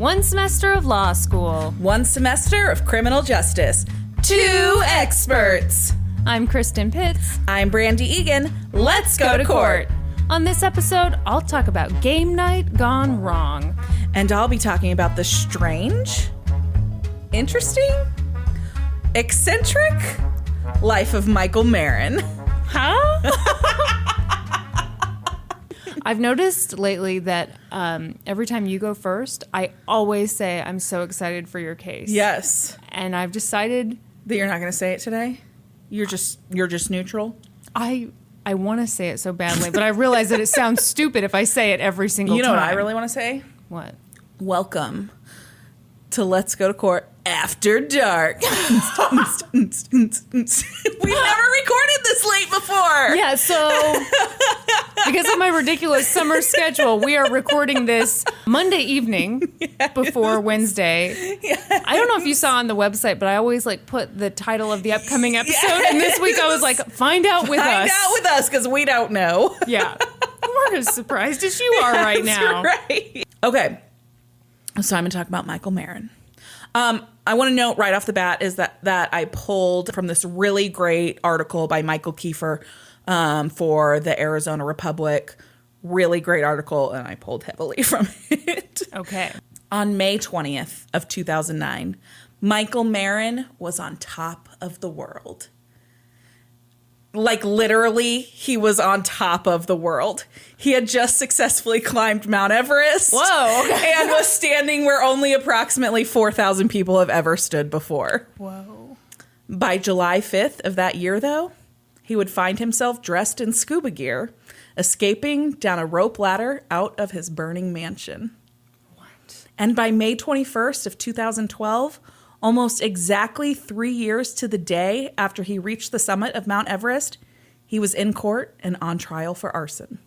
One semester of law school. One semester of criminal justice. Two experts. I'm Kristin Pitts. I'm Brandi Egan. Let's go to court. On this episode, I'll talk about game night gone wrong. And I'll be talking about the strange, interesting, eccentric life of Michael Marin. Huh? I've noticed lately that every time you go first, I always say I'm so excited for your case. Yes. And I've decided that you're not going to say it today? You're just neutral? I want to say it so badly, but I realize that it sounds stupid if I say it every single time. You know what I really want to say? What? Welcome to Let's Go to Court After Dark. We've never recorded this late before. Yeah, so because of my ridiculous summer schedule, we are recording this Monday evening before Wednesday. Yes. I don't know if you saw on the website, but I always put the title of the upcoming episode. Yes. And this week I was like, find out with us. Find out with us, because we don't know. Yeah. We're as surprised as you are right now. Right. Okay. So I'm going to talk about Michael Marin. I want to note right off the bat is that I pulled from this really great article by Michael Kiefer for the Arizona Republic. Really great article, and I pulled heavily from it. Okay. On May 20th of 2009, Michael Marin was on top of the world. Like, literally, he was on top of the world. He had just successfully climbed Mount Everest. Whoa. And was standing where only approximately 4,000 people have ever stood before. Whoa. By July 5th of that year, though, he would find himself dressed in scuba gear, escaping down a rope ladder out of his burning mansion. What? And by May 21st of 2012... almost exactly 3 years to the day after he reached the summit of Mount Everest, he was in court and on trial for arson.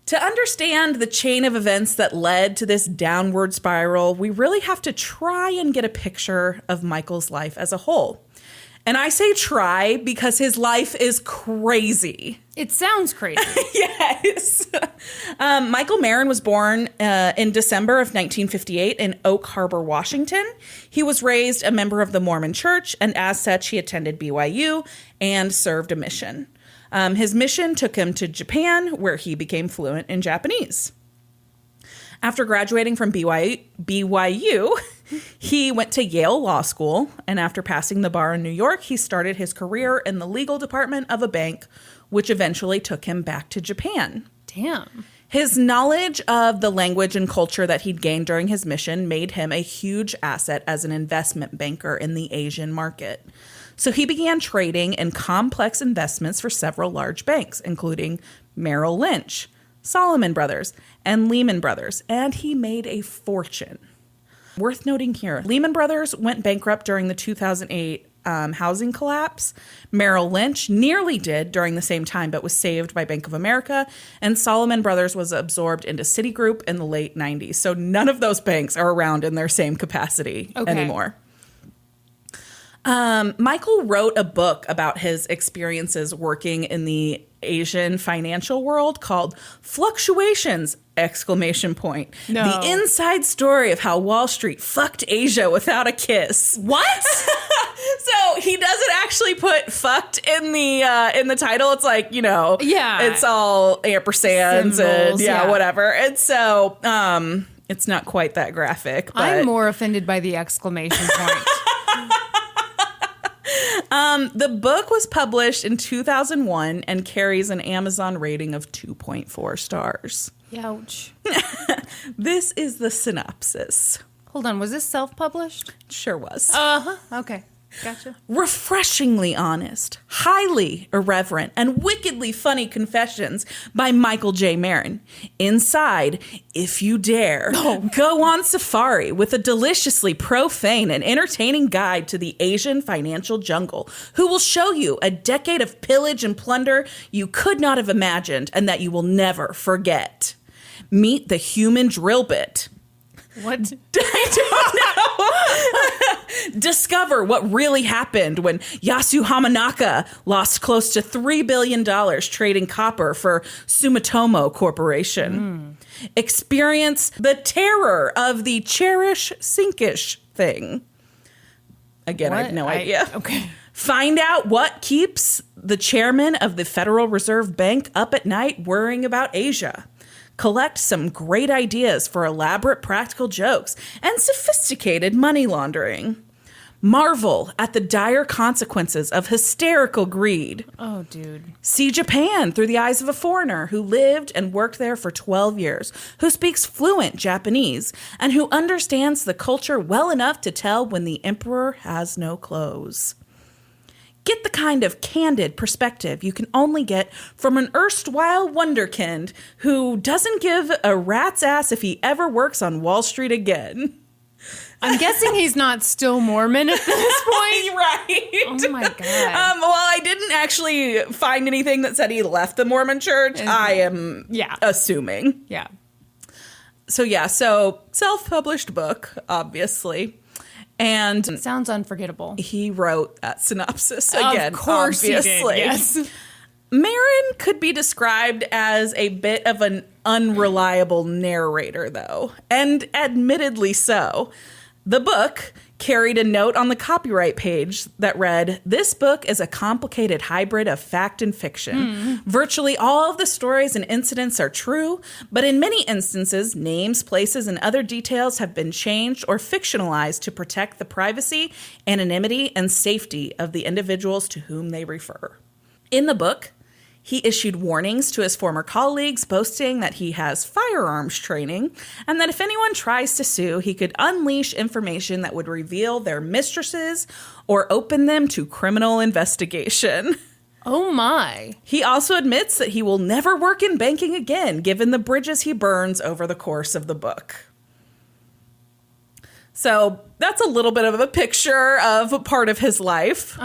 To understand the chain of events that led to this downward spiral, we really have to try and get a picture of Michael's life as a whole. And I say try because his life is crazy. It sounds crazy. Yes. Michael Marin was born in December of 1958 in Oak Harbor, Washington. He was raised a member of the Mormon Church, and as such, he attended BYU and served a mission. His mission took him to Japan, where he became fluent in Japanese. After graduating from BYU, he went to Yale Law School, and after passing the bar in New York, he started his career in the legal department of a bank, which eventually took him back to Japan. Damn. His knowledge of the language and culture that he'd gained during his mission made him a huge asset as an investment banker in the Asian market. So he began trading in complex investments for several large banks, including Merrill Lynch, Salomon Brothers, and Lehman Brothers, and he made a fortune. Worth noting here, Lehman Brothers went bankrupt during the 2008 housing collapse. Merrill Lynch nearly did during the same time, but was saved by Bank of America, and Salomon Brothers was absorbed into Citigroup in the late 90s. So none of those banks are around in their same capacity anymore. Michael wrote a book about his experiences working in the Asian financial world called Fluctuations! No. The inside story of how Wall Street fucked Asia without a kiss. What? So he doesn't actually put "fucked" in the title. It's it's all ampersands symbols, and whatever. And so it's not quite that graphic. But I'm more offended by the exclamation point. The book was published in 2001 and carries an Amazon rating of 2.4 stars. Ouch. This is the synopsis. Hold on, was this self-published? Sure was. Uh-huh. Okay. Gotcha. Refreshingly honest, highly irreverent, and wickedly funny confessions by Michael J. Marin. Inside, if you dare, go on safari with a deliciously profane and entertaining guide to the Asian financial jungle, who will show you a decade of pillage and plunder you could not have imagined and that you will never forget. Meet the human drill bit. What? I don't know. Discover what really happened when Yasu Hamanaka lost close to $3 billion trading copper for Sumitomo Corporation. Experience the terror of the cherish sinkish thing. Again, I have no idea. Okay. Find out what keeps the chairman of the Federal Reserve Bank up at night worrying about Asia. Collect some great ideas for elaborate practical jokes and sophisticated money laundering. Marvel at the dire consequences of hysterical greed. Oh, dude. See Japan through the eyes of a foreigner who lived and worked there for 12 years, who speaks fluent Japanese, and who understands the culture well enough to tell when the emperor has no clothes. Get the kind of candid perspective you can only get from an erstwhile wunderkind who doesn't give a rat's ass if he ever works on Wall Street again. I'm guessing he's not still Mormon at this point. Right. Oh my God. Well, I didn't actually find anything that said he left the Mormon church. I am assuming. Yeah. So self-published book, obviously. And sounds unforgettable. He wrote that synopsis again. Of course obviously. He did, yes. Marin could be described as a bit of an unreliable narrator, though, and admittedly so. The book carried a note on the copyright page that read, "This book is a complicated hybrid of fact and fiction. Virtually all of the stories and incidents are true, but in many instances, names, places, and other details have been changed or fictionalized to protect the privacy, anonymity, and safety of the individuals to whom they refer." In the book, he issued warnings to his former colleagues, boasting that he has firearms training and that if anyone tries to sue, he could unleash information that would reveal their mistresses or open them to criminal investigation. Oh my. He also admits that he will never work in banking again, given the bridges he burns over the course of the book. So that's a little bit of a picture of a part of his life.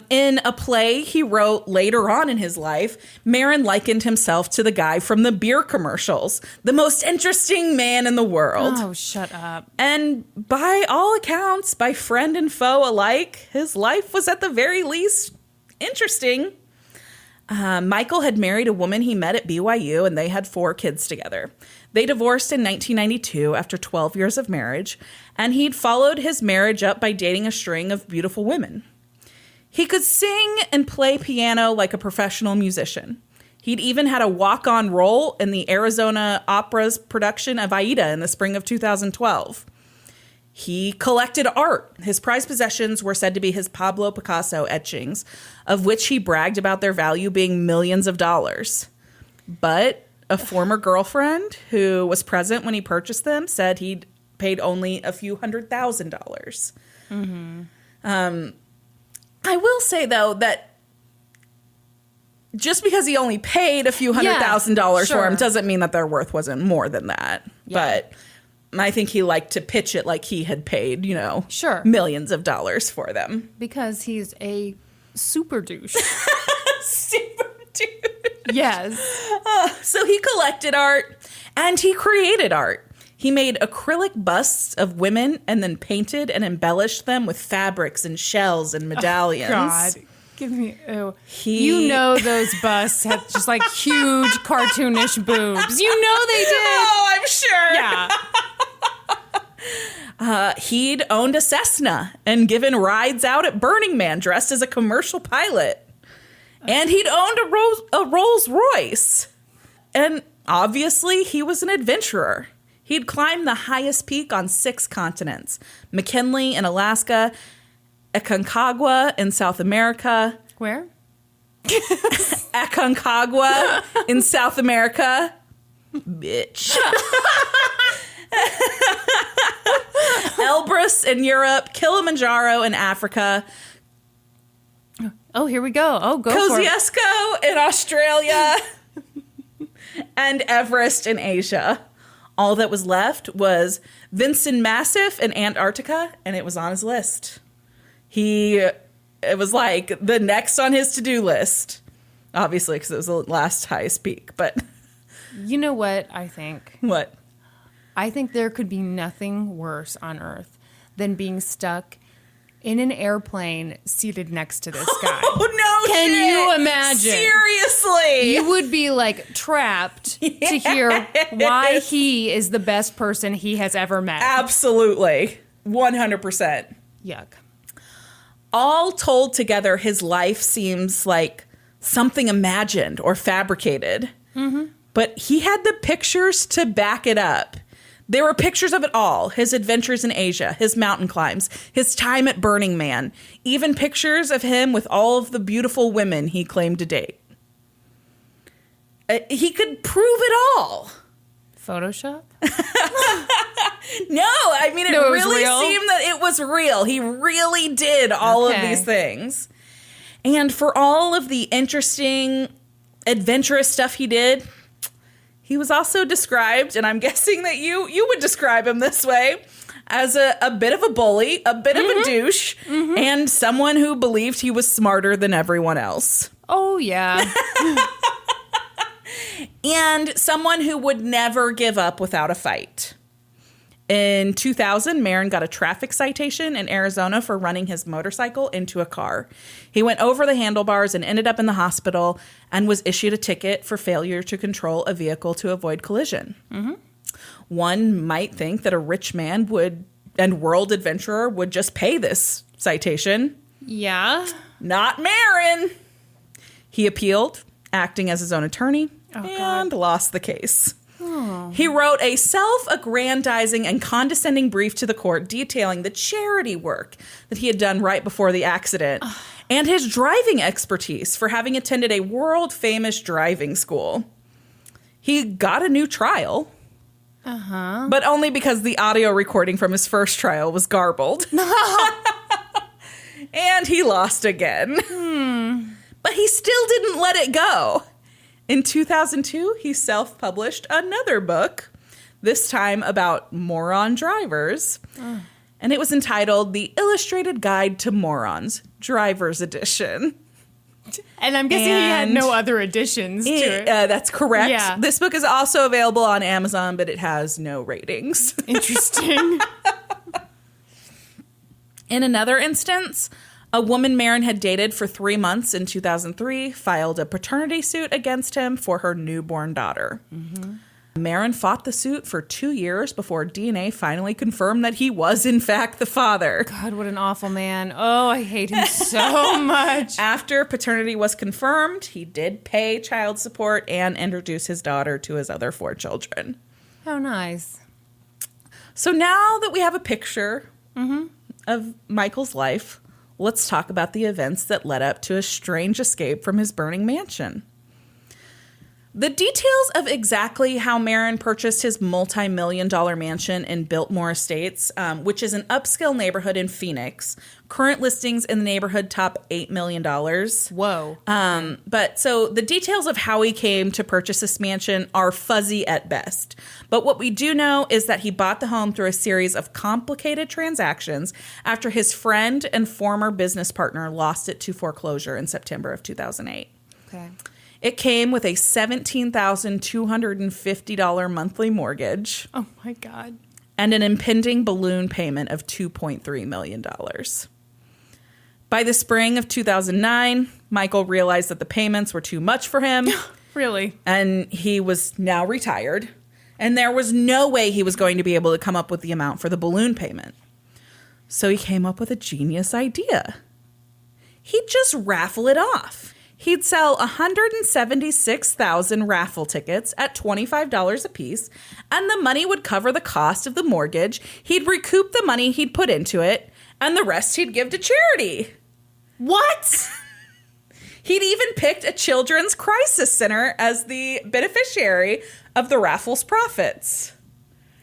In a play he wrote later on in his life, Marin likened himself to the guy from the beer commercials, the most interesting man in the world. Oh, shut up. And by all accounts, by friend and foe alike, his life was at the very least interesting. Michael had married a woman he met at BYU, and they had 4 kids together. They divorced in 1992 after 12 years of marriage, and he'd followed his marriage up by dating a string of beautiful women. He could sing and play piano like a professional musician. He'd even had a walk-on role in the Arizona Opera's production of Aida in the spring of 2012. He collected art. His prized possessions were said to be his Pablo Picasso etchings, of which he bragged about their value being millions of dollars. But a former girlfriend who was present when he purchased them said he'd paid only a few $100,000. I will say, though, that just because he only paid a few $100,000 for them doesn't mean that their worth wasn't more than that. Yeah. But I think he liked to pitch it like he had paid, millions of dollars for them. Because he's a super douche. Super douche. Yes. So he collected art and he created art. He made acrylic busts of women and then painted and embellished them with fabrics and shells and medallions. Oh, God. Give me, those busts have just like huge cartoonish boobs. You know they did. Oh, I'm sure. Yeah. He'd owned a Cessna and given rides out at Burning Man dressed as a commercial pilot. And he'd owned a Rolls Royce. And obviously, he was an adventurer. He'd climbed the highest peak on 6 continents. McKinley in Alaska, Aconcagua in South America. Where? Aconcagua in South America. Bitch. Elbrus in Europe, Kilimanjaro in Africa. Oh, here we go. Oh, go for it. Kosciuszko in Australia. And Everest in Asia. All that was left was Vincent Massif in Antarctica, and it was on his list. It was like the next on his to-do list. Obviously, because it was the last highest peak, but... You know what I think? What? I think there could be nothing worse on Earth than being stuck in an airplane seated next to this guy. Oh, no Can shit. you imagine? Seriously. You would be like trapped to hear why he is the best person he has ever met. Absolutely. 100%. Yuck. All told together, his life seems like something imagined or fabricated. Mm-hmm. But he had the pictures to back it up. There were pictures of it all. His adventures in Asia, his mountain climbs, his time at Burning Man, even pictures of him with all of the beautiful women he claimed to date. He could prove it all. Photoshop? No, I mean, it really real? seemed that it was real. He really did all of these things. And for all of the interesting, adventurous stuff he did, he was also described, and I'm guessing that you would describe him this way, as a bit of a bully, a bit of a douche, and someone who believed he was smarter than everyone else. Oh, yeah. And someone who would never give up without a fight. In 2000, Marin got a traffic citation in Arizona for running his motorcycle into a car. He went over the handlebars and ended up in the hospital and was issued a ticket for failure to control a vehicle to avoid collision. Mm-hmm. One might think that a rich man and world adventurer would just pay this citation. Yeah. Not Marin. He appealed, acting as his own attorney, and lost the case. He wrote a self-aggrandizing and condescending brief to the court detailing the charity work that he had done right before the accident and his driving expertise for having attended a world-famous driving school. He got a new trial, but only because the audio recording from his first trial was garbled. And he lost again. But he still didn't let it go. In 2002, he self-published another book, this time about moron drivers. And it was entitled The Illustrated Guide to Morons, Driver's Edition. And I'm guessing he had no other additions to it. That's correct. Yeah. This book is also available on Amazon, but it has no ratings. Interesting. In another instance, a woman Marin had dated for 3 months in 2003 filed a paternity suit against him for her newborn daughter. Mm-hmm. Marin fought the suit for 2 years before DNA finally confirmed that he was, in fact, the father. God, what an awful man. Oh, I hate him so much. After paternity was confirmed, he did pay child support and introduce his daughter to his other 4 children. How nice. So now that we have a picture of Michael's life, let's talk about the events that led up to a strange escape from his burning mansion. The details of exactly how Marin purchased his multi-million-dollar mansion in Biltmore Estates, which is an upscale neighborhood in Phoenix. Current listings in the neighborhood top $8 million. Whoa. But so the details of how he came to purchase this mansion are fuzzy at best. But what we do know is that he bought the home through a series of complicated transactions after his friend and former business partner lost it to foreclosure in September of 2008. Okay. It came with a $17,250 monthly mortgage. Oh, my God. And an impending balloon payment of $2.3 million. By the spring of 2009, Michael realized that the payments were too much for him. Really? And he was now retired. And there was no way he was going to be able to come up with the amount for the balloon payment. So he came up with a genius idea. He'd just raffle it off. He'd sell 176,000 raffle tickets at $25 a piece, and the money would cover the cost of the mortgage. He'd recoup the money he'd put into it, and the rest he'd give to charity. What? He'd even picked a children's crisis center as the beneficiary of the raffle's profits.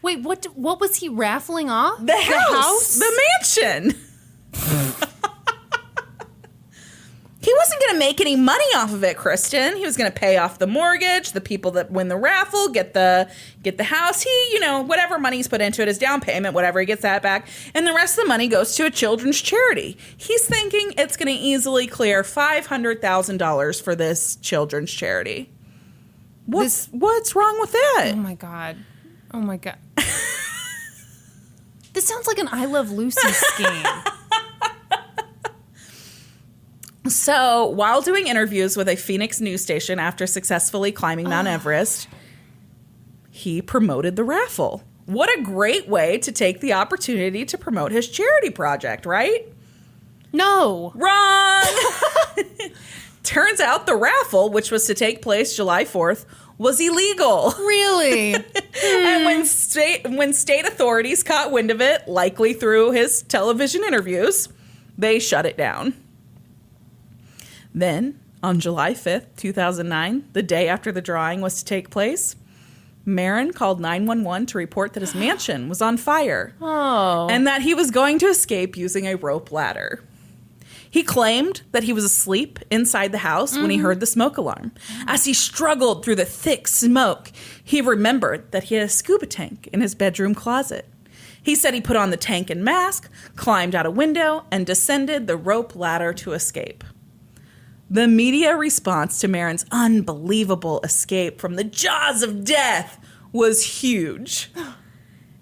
Wait, what was he raffling off? The house? The mansion. He wasn't going to make any money off of it, Kristin. He was going to pay off the mortgage, the people that win the raffle, get the house. He, whatever money he's put into it, his down payment, whatever, he gets that back. And the rest of the money goes to a children's charity. He's thinking it's going to easily clear $500,000 for this children's charity. What's wrong with that? Oh, my God. Oh, my God. This sounds like an I Love Lucy scheme. So while doing interviews with a Phoenix news station after successfully climbing Mount Everest, he promoted the raffle. What a great way to take the opportunity to promote his charity project, right? No. Wrong! Turns out the raffle, which was to take place July 4th, was illegal. Really? And when state authorities caught wind of it, likely through his television interviews, they shut it down. Then, on July 5th, 2009, the day after the drawing was to take place, Marin called 911 to report that his mansion was on fire. Oh. And that he was going to escape using a rope ladder. He claimed that he was asleep inside the house when he heard the smoke alarm. As he struggled through the thick smoke, he remembered that he had a scuba tank in his bedroom closet. He said he put on the tank and mask, climbed out a window, and descended the rope ladder to escape. The media response to Marin's unbelievable escape from the jaws of death was huge.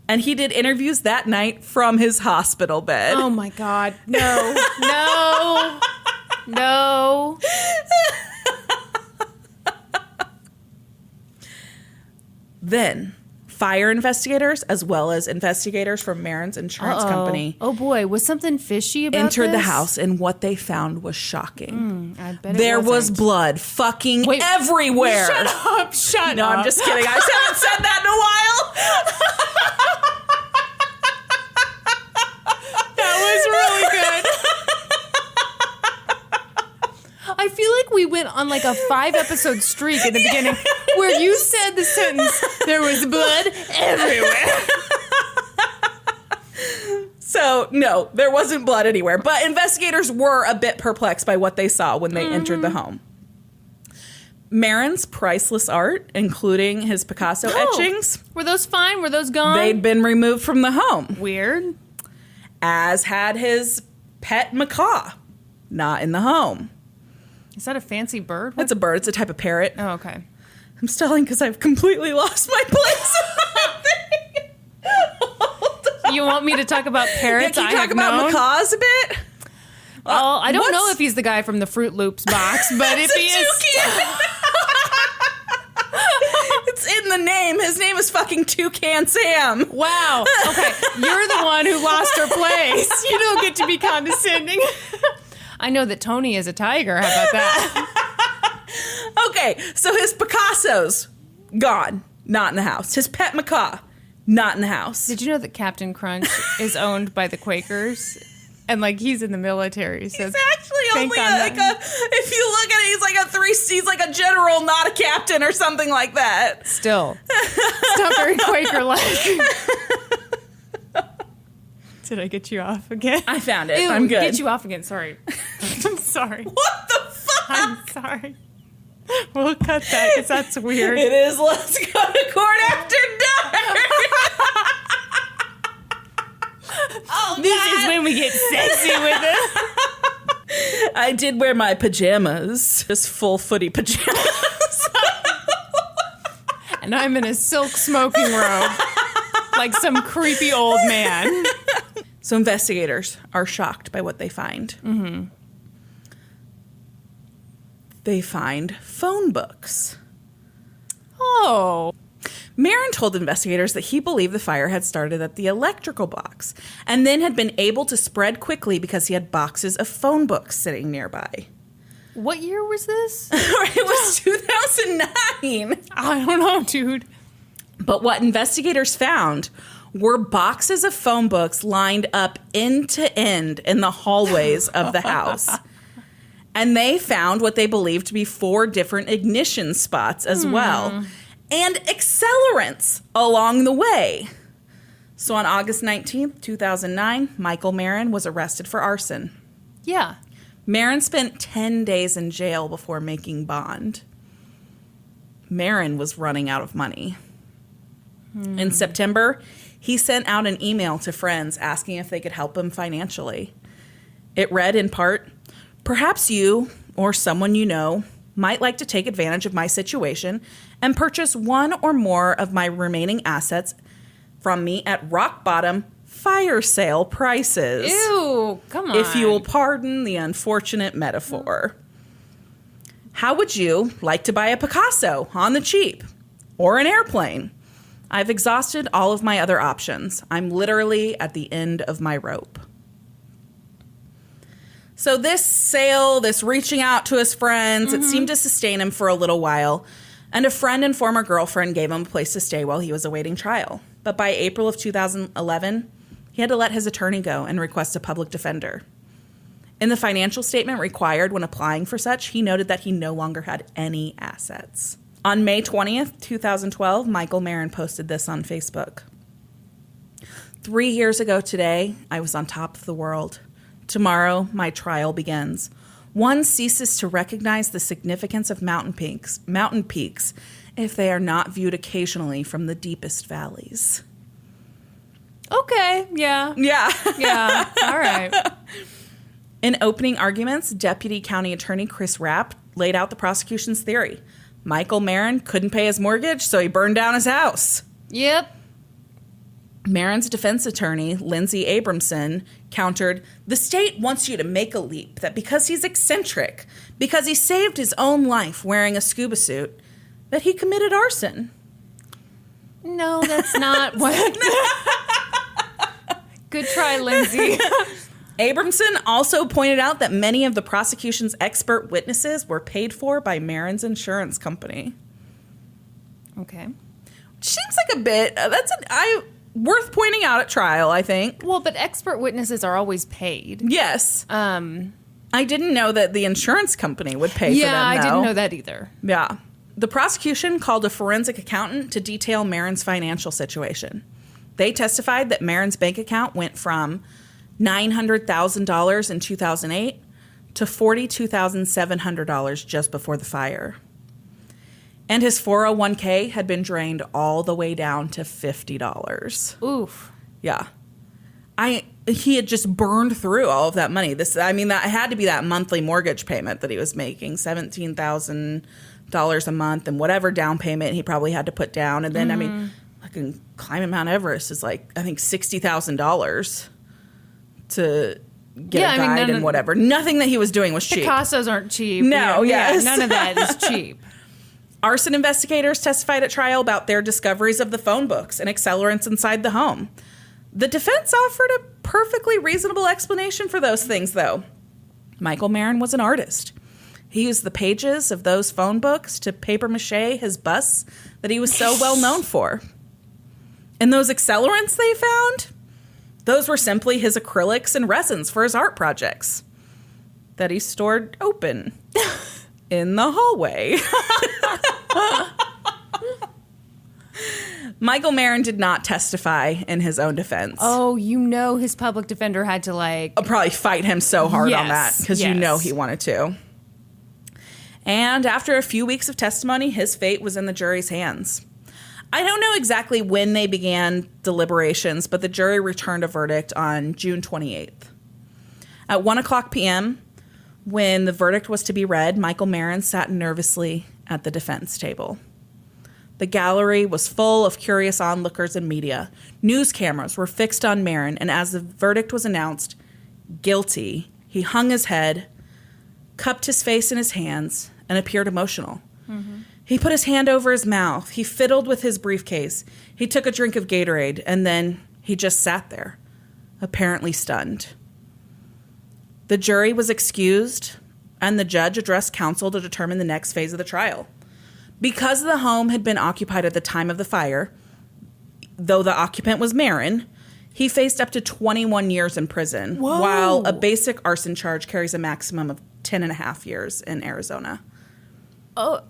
And he did interviews that night from his hospital bed. Oh, my God. No. No. No. Then, fire investigators, as well as investigators from Marin's insurance company, Oh, boy. Was something fishy about entered the this? house, and what they found was shocking. I bet There it was wasn't. blood fucking everywhere. Shut up. Shut No, up. I'm just kidding. I haven't said that in a while. That was really good. I feel like we went on like a 5-episode streak at the beginning where you said the sentence, there was blood everywhere. So, no, there wasn't blood anywhere. But investigators were a bit perplexed by what they saw when they entered the home. Marin's priceless art, including his Picasso etchings, Were those fine? Were those gone? they'd been removed from the home, Weird. as had his pet macaw, not in the home. Is that a fancy bird? It's a bird. It's a type of parrot. Oh, okay. I'm stalling because I've completely lost my place. You want me to talk about parrots? Can you I talk have about known? macaws a bit? Well, I don't know what's- if he's the guy from the Fruit Loops box, but if he is, It's in the name. His name is fucking Toucan Sam. wow. Okay, you're the one who lost her place. You don't get to be condescending. I know that Tony is a tiger. How about that? Okay, so his Picasso's gone, not in the house. His pet macaw, not in the house. Did you know that Captain Crunch is owned by the Quakers? And like he's in the military, so He's actually think only on like that. if you look at it, he's like a general, not a captain or something like that. Still, it's not very Quaker-like. Did I get you off again? I found it. Ew, I'm good. Get you off again. Sorry. I'm sorry. What the fuck? I'm sorry. We'll cut that because that's weird. It is Let's Go to Court After Dark. Oh, This God. is when we get sexy with it. I did wear my pajamas, just full footy pajamas. And I'm in a silk smoking robe, like some creepy old man. So investigators are shocked by what they find. Mm-hmm. They find phone books. Oh. Marin told investigators that he believed the fire had started at the electrical box and then had been able to spread quickly because he had boxes of phone books sitting nearby. What year was this? It was 2009. I don't know, dude. But what investigators found were boxes of phone books lined up end to end in the hallways of the house. And they found what they believed to be 4 different ignition spots as well. And accelerants along the way. So on August 19th, 2009, Michael Marin was arrested for arson. Yeah. Marin spent 10 days in jail before making bond. Marin was running out of money. In September, he sent out an email to friends asking if they could help him financially. It read in part, "Perhaps you or someone you know might like to take advantage of my situation and purchase one or more of my remaining assets from me at rock bottom fire sale prices. Ew, come on. If you will pardon the unfortunate metaphor. How would you like to buy a Picasso on the cheap? Or an airplane? I've exhausted all of my other options. I'm literally at the end of my rope. So this sale, this reaching out to his friends, it seemed to sustain him for a little while. And a friend and former girlfriend gave him a place to stay while he was awaiting trial. But by April of 2011, he had to let his attorney go and request a public defender. In the financial statement required when applying for such, he noted that he no longer had any assets. On May 20th, 2012, Michael Marin posted this on Facebook. 3 years ago today, I was on top of the world. Tomorrow, my trial begins. One ceases to recognize the significance of mountain peaks if they are not viewed occasionally from the deepest valleys. Okay, yeah. Yeah. Yeah, all right. In opening arguments, Deputy County Attorney Chris Rapp laid out the prosecution's theory. Michael Marin couldn't pay his mortgage, so he burned down his house. Yep. Marin's defense attorney, Lindsay Abramson, countered, the state wants you to make a leap that because he's eccentric, because he saved his own life wearing a scuba suit, that he committed arson. No, that's not what... Good try, Lindsay. Abramson also pointed out that many of the prosecution's expert witnesses were paid for by Marin's insurance company. Okay. Which seems like a bit... worth pointing out at trial, I think. Well, but expert witnesses are always paid. Yes. I didn't know that the insurance company would pay for them, Yeah, I though. didn't know that either. Yeah. The prosecution called a forensic accountant to detail Marin's financial situation. They testified that Marin's bank account went from $900,000 in 2008 to $42,700 just before the fire. And his 401k had been drained all the way down to $50. Oof. Yeah. He had just burned through all of that money. That had to be that monthly mortgage payment that he was making, $17,000 a month, and whatever down payment he probably had to put down. And then, fucking climbing Mount Everest is like, I think $60,000 to get a guide and whatever. Nothing that he was doing was cheap. Picassos aren't cheap. No, yes. Yeah, none of that is cheap. Arson investigators testified at trial about their discoveries of the phone books and accelerants inside the home. The defense offered a perfectly reasonable explanation for those things, though. Michael Marin was an artist. He used the pages of those phone books to papier-mâché his busts that he was so well known for. And those accelerants they found, those were simply his acrylics and resins for his art projects that he stored open in the hallway. Michael Marin did not testify in his own defense. Oh, his public defender had to I'll probably fight him so hard on that because he wanted to. And after a few weeks of testimony, his fate was in the jury's hands. I don't know exactly when they began deliberations, but the jury returned a verdict on June 28th. At 1:00 p.m., when the verdict was to be read, Michael Marin sat nervously at the defense table. The gallery was full of curious onlookers and media. News cameras were fixed on Marin, and as the verdict was announced, guilty, he hung his head, cupped his face in his hands, and appeared emotional. Mm-hmm. He put his hand over his mouth. He fiddled with his briefcase. He took a drink of Gatorade, and then he just sat there, apparently stunned. The jury was excused, and the judge addressed counsel to determine the next phase of the trial. Because the home had been occupied at the time of the fire, though the occupant was Marin, he faced up to 21 years in prison, Whoa. While a basic arson charge carries a maximum of 10 and a half years in Arizona. Oh,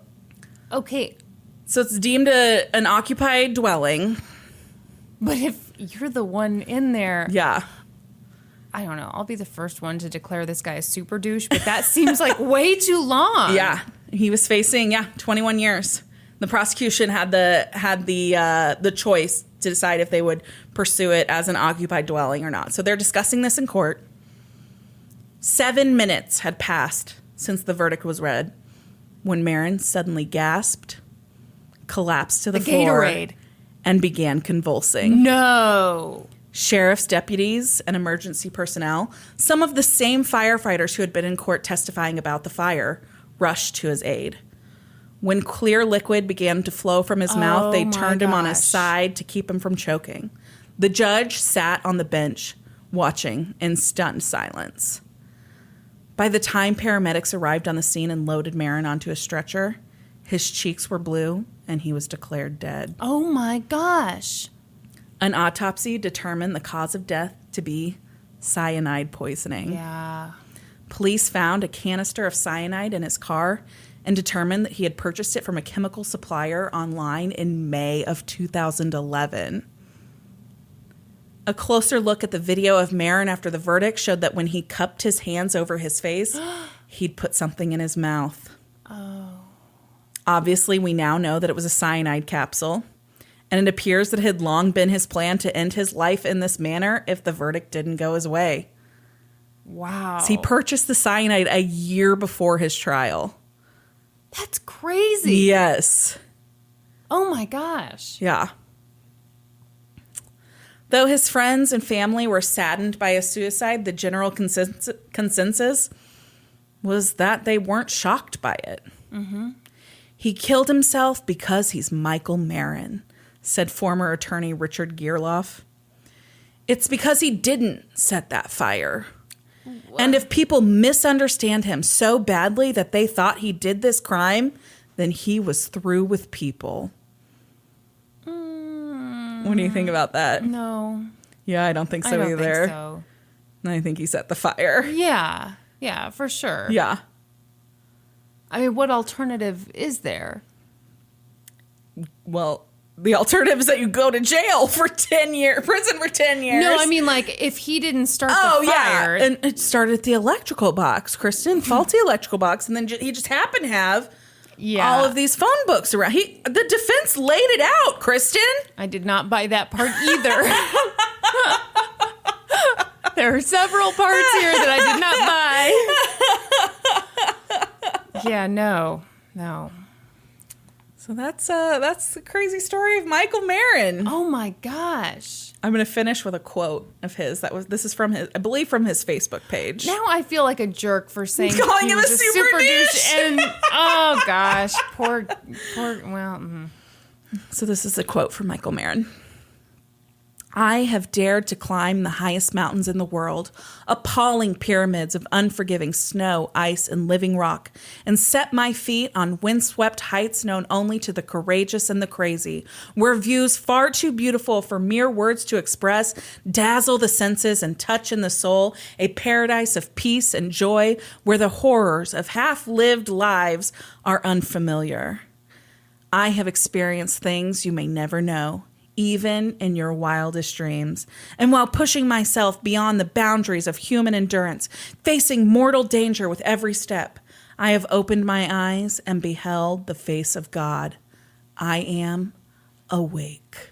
okay. So it's deemed an occupied dwelling. But if you're the one in there... Yeah. I don't know. I'll be the first one to declare this guy a super douche, but that seems like way too long. Yeah. He was facing, 21 years. The prosecution had the choice to decide if they would pursue it as an occupied dwelling or not. So they're discussing this in court. 7 minutes had passed since the verdict was read when Marin suddenly gasped, collapsed to the floor, Gatorade, and began convulsing. No. Sheriff's deputies and emergency personnel, some of the same firefighters who had been in court testifying about the fire, rushed to his aid. When clear liquid began to flow from his mouth, they turned him on his side to keep him from choking. The judge sat on the bench, watching in stunned silence. By the time paramedics arrived on the scene and loaded Marin onto a stretcher, his cheeks were blue and he was declared dead. Oh my gosh. An autopsy determined the cause of death to be cyanide poisoning. Yeah. Police found a canister of cyanide in his car and determined that he had purchased it from a chemical supplier online in May of 2011. A closer look at the video of Marin after the verdict showed that when he cupped his hands over his face, he'd put something in his mouth. Oh. Obviously, we now know that it was a cyanide capsule, and it appears that it had long been his plan to end his life in this manner if the verdict didn't go his way. Wow. So he purchased the cyanide a year before his trial. That's crazy. Yes. Oh my gosh. Yeah. Though his friends and family were saddened by his suicide, the general consensus was that they weren't shocked by it. Mm-hmm. He killed himself because he's Michael Marin, said former attorney Richard Gearloff. It's because he didn't set that fire. What? And if people misunderstand him so badly that they thought he did this crime, then he was through with people. What do you think about that? No. Yeah, I don't think so either. I don't think so. I think he set the fire. Yeah. Yeah, for sure. Yeah. I mean, what alternative is there? Well, the alternative is that you go to jail for 10 years, prison for 10 years. No, I mean, like, if he didn't start the fire. Yeah. And it started at the electrical box, Kristin, faulty electrical box. And then he just happened to have all of these phone books around. The defense laid it out, Kristin. I did not buy that part either. There are several parts here that I did not buy. Yeah, no. So that's the crazy story of Michael Marin. Oh my gosh. I'm going to finish with a quote of his. This is from his, I believe, from his Facebook page. Now I feel like a jerk for saying calling he him was a super douche. And oh gosh, poor. Well. So this is a quote from Michael Marin. I have dared to climb the highest mountains in the world, appalling pyramids of unforgiving snow, ice, and living rock, and set my feet on windswept heights known only to the courageous and the crazy, where views far too beautiful for mere words to express dazzle the senses and touch in the soul, a paradise of peace and joy, where the horrors of half-lived lives are unfamiliar. I have experienced things you may never know, even in your wildest dreams. And while pushing myself beyond the boundaries of human endurance, facing mortal danger with every step, I have opened my eyes and beheld the face of God. I am awake.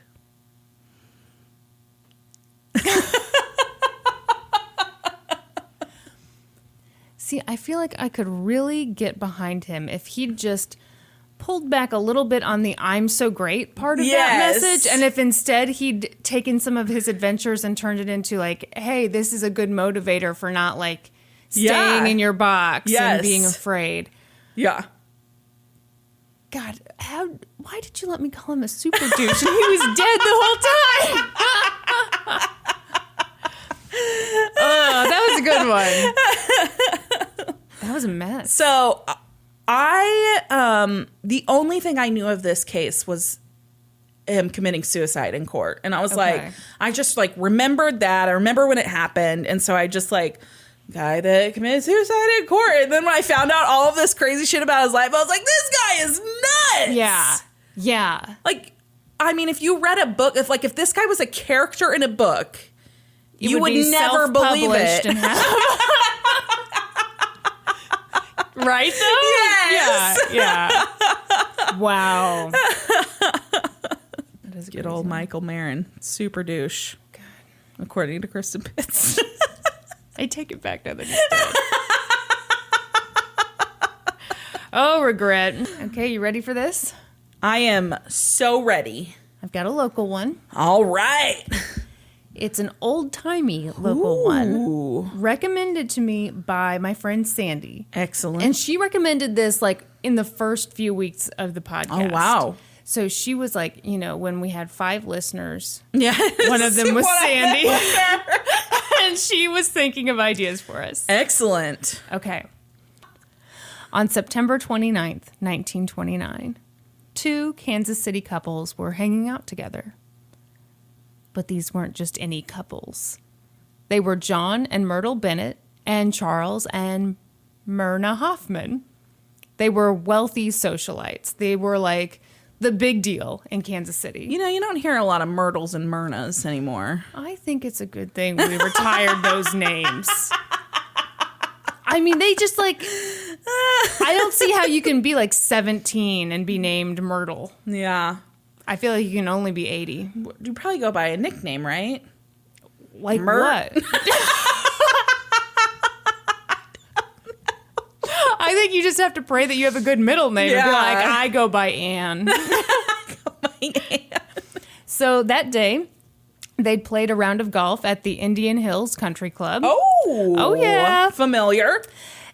See, I feel like I could really get behind him if he'd just pulled back a little bit on the I'm so great part of that message. And if instead he'd taken some of his adventures and turned it into like, hey, this is a good motivator for not like staying in your box and being afraid. Yeah. God, why did you let me call him a super douche? And he was dead the whole time. Oh, that was a good one. That was a mess. So the only thing I knew of this case was him committing suicide in court. And I was like, I just like remembered that. I remember when it happened. And so I just like, guy that committed suicide in court. And then when I found out all of this crazy shit about his life, I was like, this guy is nuts. Yeah. Yeah. Like, I mean, if you read a book, if this guy was a character in a book, you would never believe it. And right though? Yes. Yeah. Wow. Good old Michael Marin. Super douche. God. According to Kristin Pitts. I take it back now that he's dead. Oh, regret. Okay, you ready for this? I am so ready. I've got a local one. All right. It's an old-timey local one. Recommended to me by my friend Sandy. Excellent. And she recommended this like in the first few weeks of the podcast. Oh, wow. So she was like, you know, when we had 5 listeners, yes. one of them was Sandy. And she was thinking of ideas for us. Excellent. Okay. On September 29th, 1929, 2 Kansas City couples were hanging out together. But these weren't just any couples. They were John and Myrtle Bennett and Charles and Myrna Hofman. They were wealthy socialites. They were like the big deal in Kansas City. You know, you don't hear a lot of Myrtles and Myrnas anymore. I think it's a good thing we retired those names. I mean, they just like... I don't see how you can be like 17 and be named Myrtle. Yeah. I feel like you can only be 80. You probably go by a nickname, right? Like what? I think you just have to pray that you have a good middle name. Yeah. And be like, I go by Anne. So that day, they'd played a round of golf at the Indian Hills Country Club. Oh, yeah. Familiar.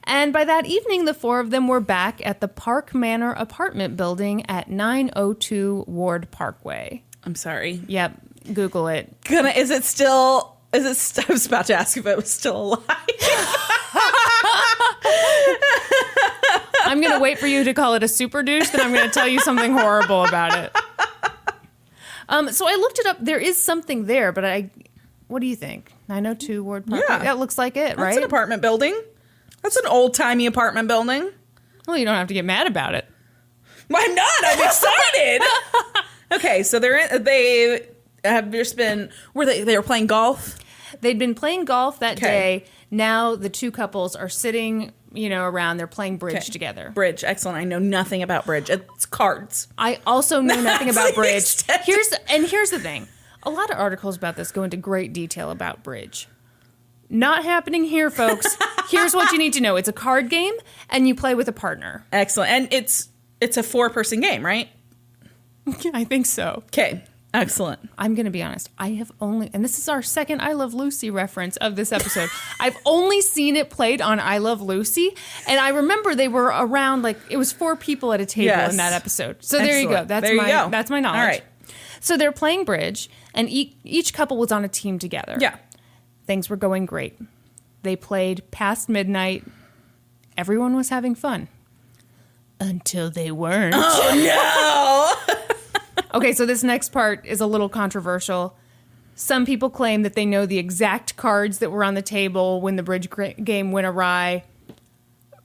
And by that evening, the 4 of them were back at the Park Manor apartment building at 902 Ward Parkway. I'm sorry. Yep. Google it. I was about to ask if it was still alive. I'm going to wait for you to call it a super douche, then I'm going to tell you something horrible about it. So I looked it up. There is something there, but what do you think? 902 Ward Parkway? Yeah. That looks like it, right? That's an apartment building. That's an old-timey apartment building. Well, you don't have to get mad about it. Why not? I'm excited. Okay, so they were playing golf? They'd been playing golf that day. Now the 2 couples are sitting, you know, around. They're playing bridge together. Bridge, excellent. I know nothing about bridge. It's cards. I also know nothing about bridge. Here's the thing. A lot of articles about this go into great detail about bridge. Not happening here, folks. Here's what you need to know. It's a card game, and you play with a partner. Excellent. And it's a 4-person game, right? I think so. Okay. Excellent. I'm going to be honest. I have only, and this is our second I Love Lucy reference of this episode. I've only seen it played on I Love Lucy. And I remember they were around, like, it was 4 people at a table in that episode. So there you go. That's my knowledge. All right. So they're playing bridge, and each couple was on a team together. Yeah. Things were going great. They played past midnight. Everyone was having fun. Until they weren't. Oh, no! Okay, so this next part is a little controversial. Some people claim that they know the exact cards that were on the table when the bridge game went awry.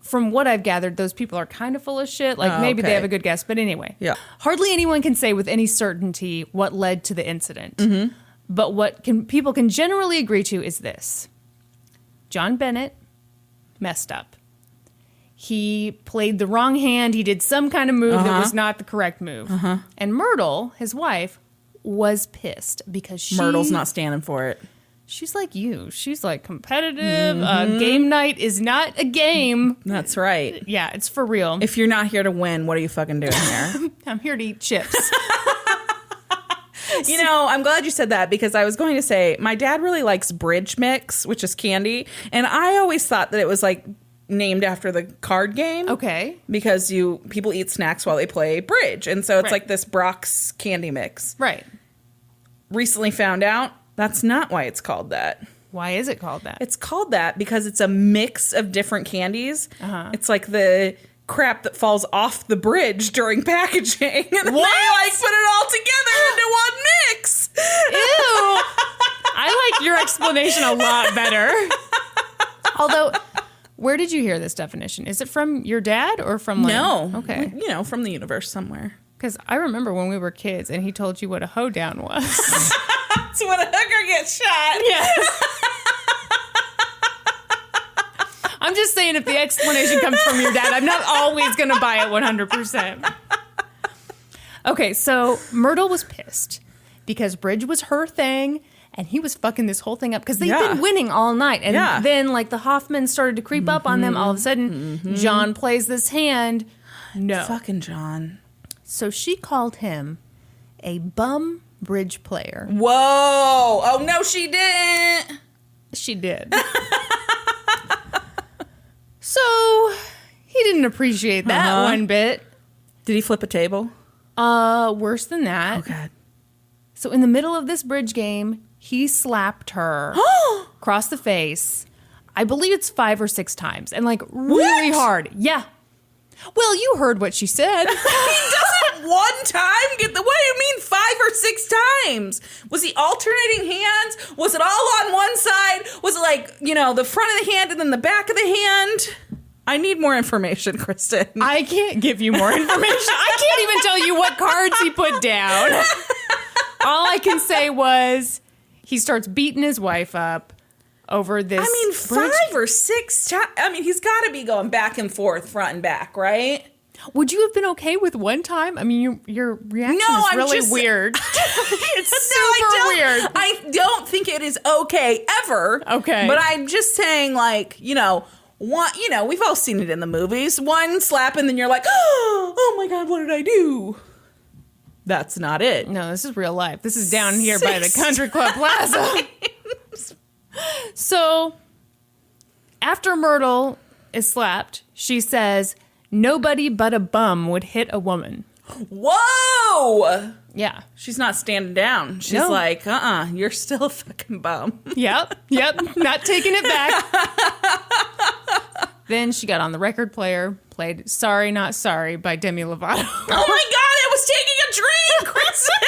From what I've gathered, those people are kind of full of shit. Like, maybe they have a good guess. But anyway, hardly anyone can say with any certainty what led to the incident. Mm-hmm. But what people can generally agree to is this. John Bennett messed up. He played the wrong hand. He did some kind of move that was not the correct move. And Myrtle, his wife, was pissed because Myrtle's not standing for it. She's like you. She's like competitive. Game night is not a game. That's right. Yeah, it's for real. If you're not here to win, what are you fucking doing here? I'm here to eat chips. You know, I'm glad you said that because I was going to say my dad really likes bridge mix, which is candy. And I always thought that it was like named after the card game. Okay. Because people eat snacks while they play bridge. And so it's like this Brock's candy mix. Right. Recently found out that's not why it's called that. Why is it called that? It's called that because it's a mix of different candies. It's like the crap that falls off the bridge during packaging. And then they like put it all together into one mix. Ew. I like your explanation a lot better. Although, where did you hear this definition? Is it from your dad or from like... No. Okay. You know, from the universe somewhere. Because I remember when we were kids and he told you what a hoedown was. That's when a hooker gets shot. Yeah. I'm just saying if the explanation comes from your dad, I'm not always going to buy it 100%. Okay, so Myrtle was pissed because bridge was her thing and he was fucking this whole thing up because they've been winning all night. And then like the Hofmans started to creep up on them. All of a sudden, John plays this hand. No. Fucking John. So she called him a bum bridge player. Whoa. Oh, no, she didn't. She did. So he didn't appreciate that one bit. Did he flip a table? Worse than that. Oh, God. So in the middle of this bridge game, he slapped her across the face. I believe it's 5 or 6 times. And like really hard. Yeah. Well, you heard what she said. He doesn't one time get the... What do you mean 5 or 6 times? Was he alternating hands? Was it all on one side? Was it like, you know, the front of the hand and then the back of the hand? I need more information, Kristin. I can't give you more information. I can't even tell you what cards he put down. All I can say was he starts beating his wife up over this. I mean, 5 or 6 times. I mean, he's got to be going back and forth, front and back, right? Would you have been okay with one time? I mean, your reaction is really weird. It's super weird. I don't think it is okay ever. Okay. But I'm just saying, like, you know, we've all seen it in the movies. One slap and then you're like, oh my God, what did I do? That's not it. No, this is real life. This is down here by the Country Club Plaza. So after Myrtle is slapped, she says, nobody but a bum would hit a woman. Whoa! Yeah. She's not standing down. She's like, you're still a fucking bum. Yep. Not taking it back. Then she got on the record player, played Sorry Not Sorry by Demi Lovato. Oh my God, I was taking a drink, Kristin!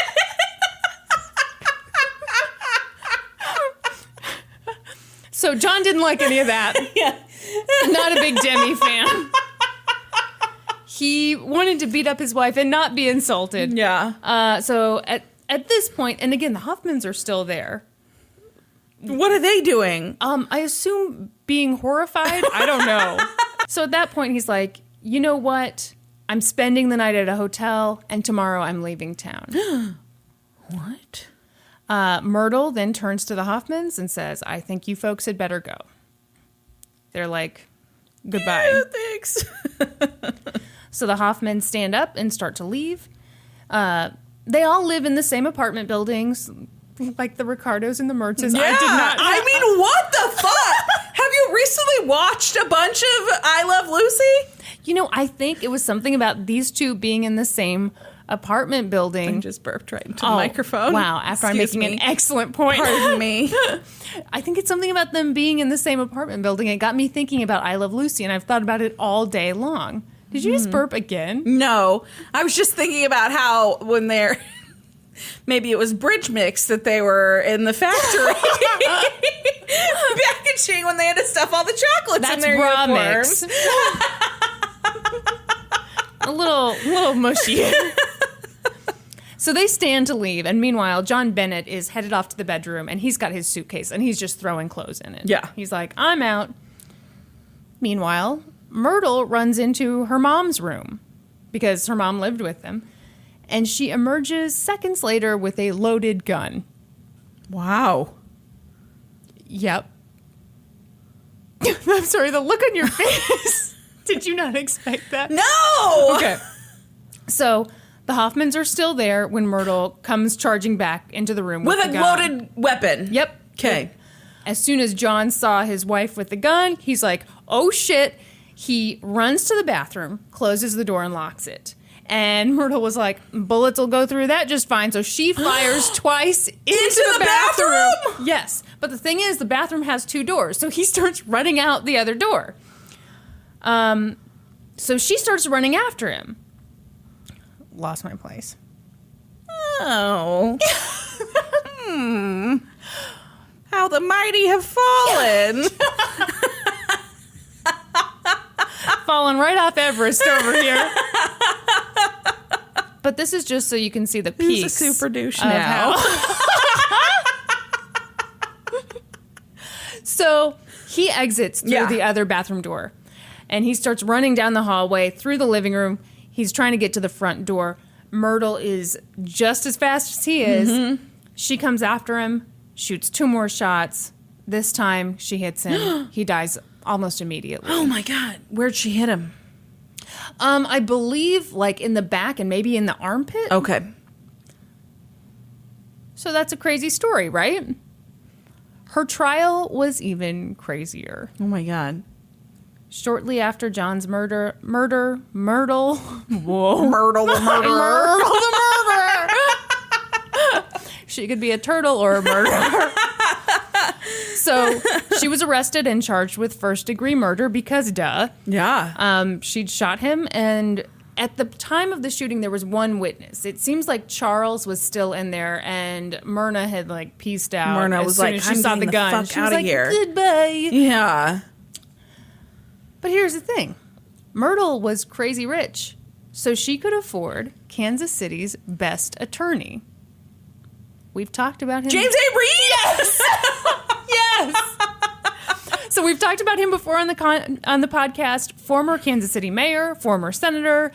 So John didn't like any of that. Yeah. Not a big Demi fan. He wanted to beat up his wife and not be insulted. Yeah. So at this point, and again, the Hofmans are still there. What are they doing? I assume being horrified. I don't know. So at that point, he's like, you know what? I'm spending the night at a hotel, and tomorrow I'm leaving town. What? Myrtle then turns to the Hofmans and says, I think you folks had better go. They're like, goodbye. Yeah, thanks. So the Hofmans stand up and start to leave. They all live in the same apartment buildings, like the Ricardos and the Mertzes. Yeah, I mean, what the fuck? Have you recently watched a bunch of I Love Lucy? You know, I think it was something about these two being in the same apartment building. I just burped right into the microphone. Wow, after Excuse I'm making me. an excellent point. Pardon me. I think it's something about them being in the same apartment building. It got me thinking about I Love Lucy, and I've thought about it all day long. Did you just burp again? No. I was just thinking about how when they're... Maybe it was Bridge Mix that they were in the factory packaging when they had to stuff all the chocolates in their bra uniforms. Mix. A little mushy. So they stand to leave, and meanwhile, John Bennett is headed off to the bedroom, and he's got his suitcase, and he's just throwing clothes in it. Yeah. He's like, I'm out. Meanwhile, Myrtle runs into her mom's room, because her mom lived with them, and she emerges seconds later with a loaded gun. Wow. Yep. I'm sorry, the look on your face. Did you not expect that? No! Okay. So the Hofmans are still there when Myrtle comes charging back into the room with With the a gun. loaded weapon. Yep. Okay. As soon as John saw his wife with the gun, he's like, oh shit. He runs to the bathroom, closes the door, and locks it. And Myrtle was like, bullets will go through that just fine. So she fires twice into the bathroom. Yes. But the thing is, the bathroom has 2 doors. So he starts running out the other door. So she starts running after him. Lost my place. Oh. How the mighty have fallen. Falling right off Everest over here. But this is just so you can see the peaks. He's a super douche now. So he exits through the other bathroom door. And he starts running down the hallway through the living room. He's trying to get to the front door. Myrtle is just as fast as he is. Mm-hmm. She comes after him, shoots 2 more shots. This time she hits him. He dies almost immediately. Oh my God. Where'd she hit him? I believe like in the back and maybe in the armpit. Okay. So that's a crazy story, right? Her trial was even crazier. Oh my God. Shortly after John's murder, Myrtle. Whoa. Myrtle the murderer. Myrtle the murderer. She could be a turtle or a murderer. So she was arrested and charged with first-degree murder because, duh. Yeah. She'd shot him, and at the time of the shooting, there was one witness. It seems like Charles was still in there, and Myrna had, like, pieced out. Myrna as was soon like, as she I'm saw getting the gun. fuck She was out of like, here. Goodbye. Yeah. But here's the thing. Myrtle was crazy rich, so she could afford Kansas City's best attorney. We've talked about him. James A. Reed! Yes! Yes! So we've talked about him before on the podcast. Former Kansas City mayor, former senator,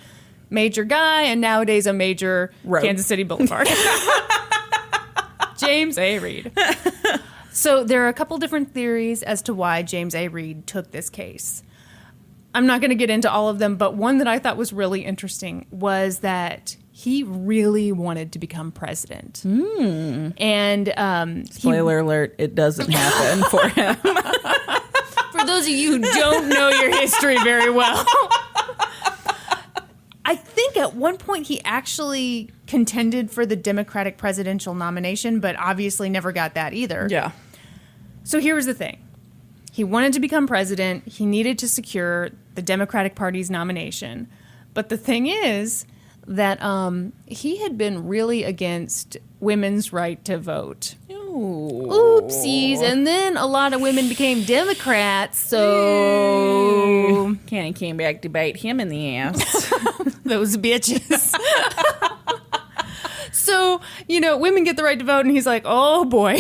major guy, and nowadays a major Road. Kansas City Boulevard. James A. Reed. So there are a couple different theories as to why James A. Reed took this case. I'm not going to get into all of them, but one that I thought was really interesting was that he really wanted to become president. And spoiler alert, it doesn't happen for him. For those of you who don't know your history very well, I think at one point he actually contended for the Democratic presidential nomination, but obviously never got that either. Yeah. So here's the thing. He wanted to become president. He needed to secure the Democratic Party's nomination. But the thing is that he had been really against women's right to vote. Ooh. Oopsies. And then a lot of women became Democrats, so... Kenny came back to bite him in the ass. Those bitches. So, women get the right to vote, and he's like, oh, boy.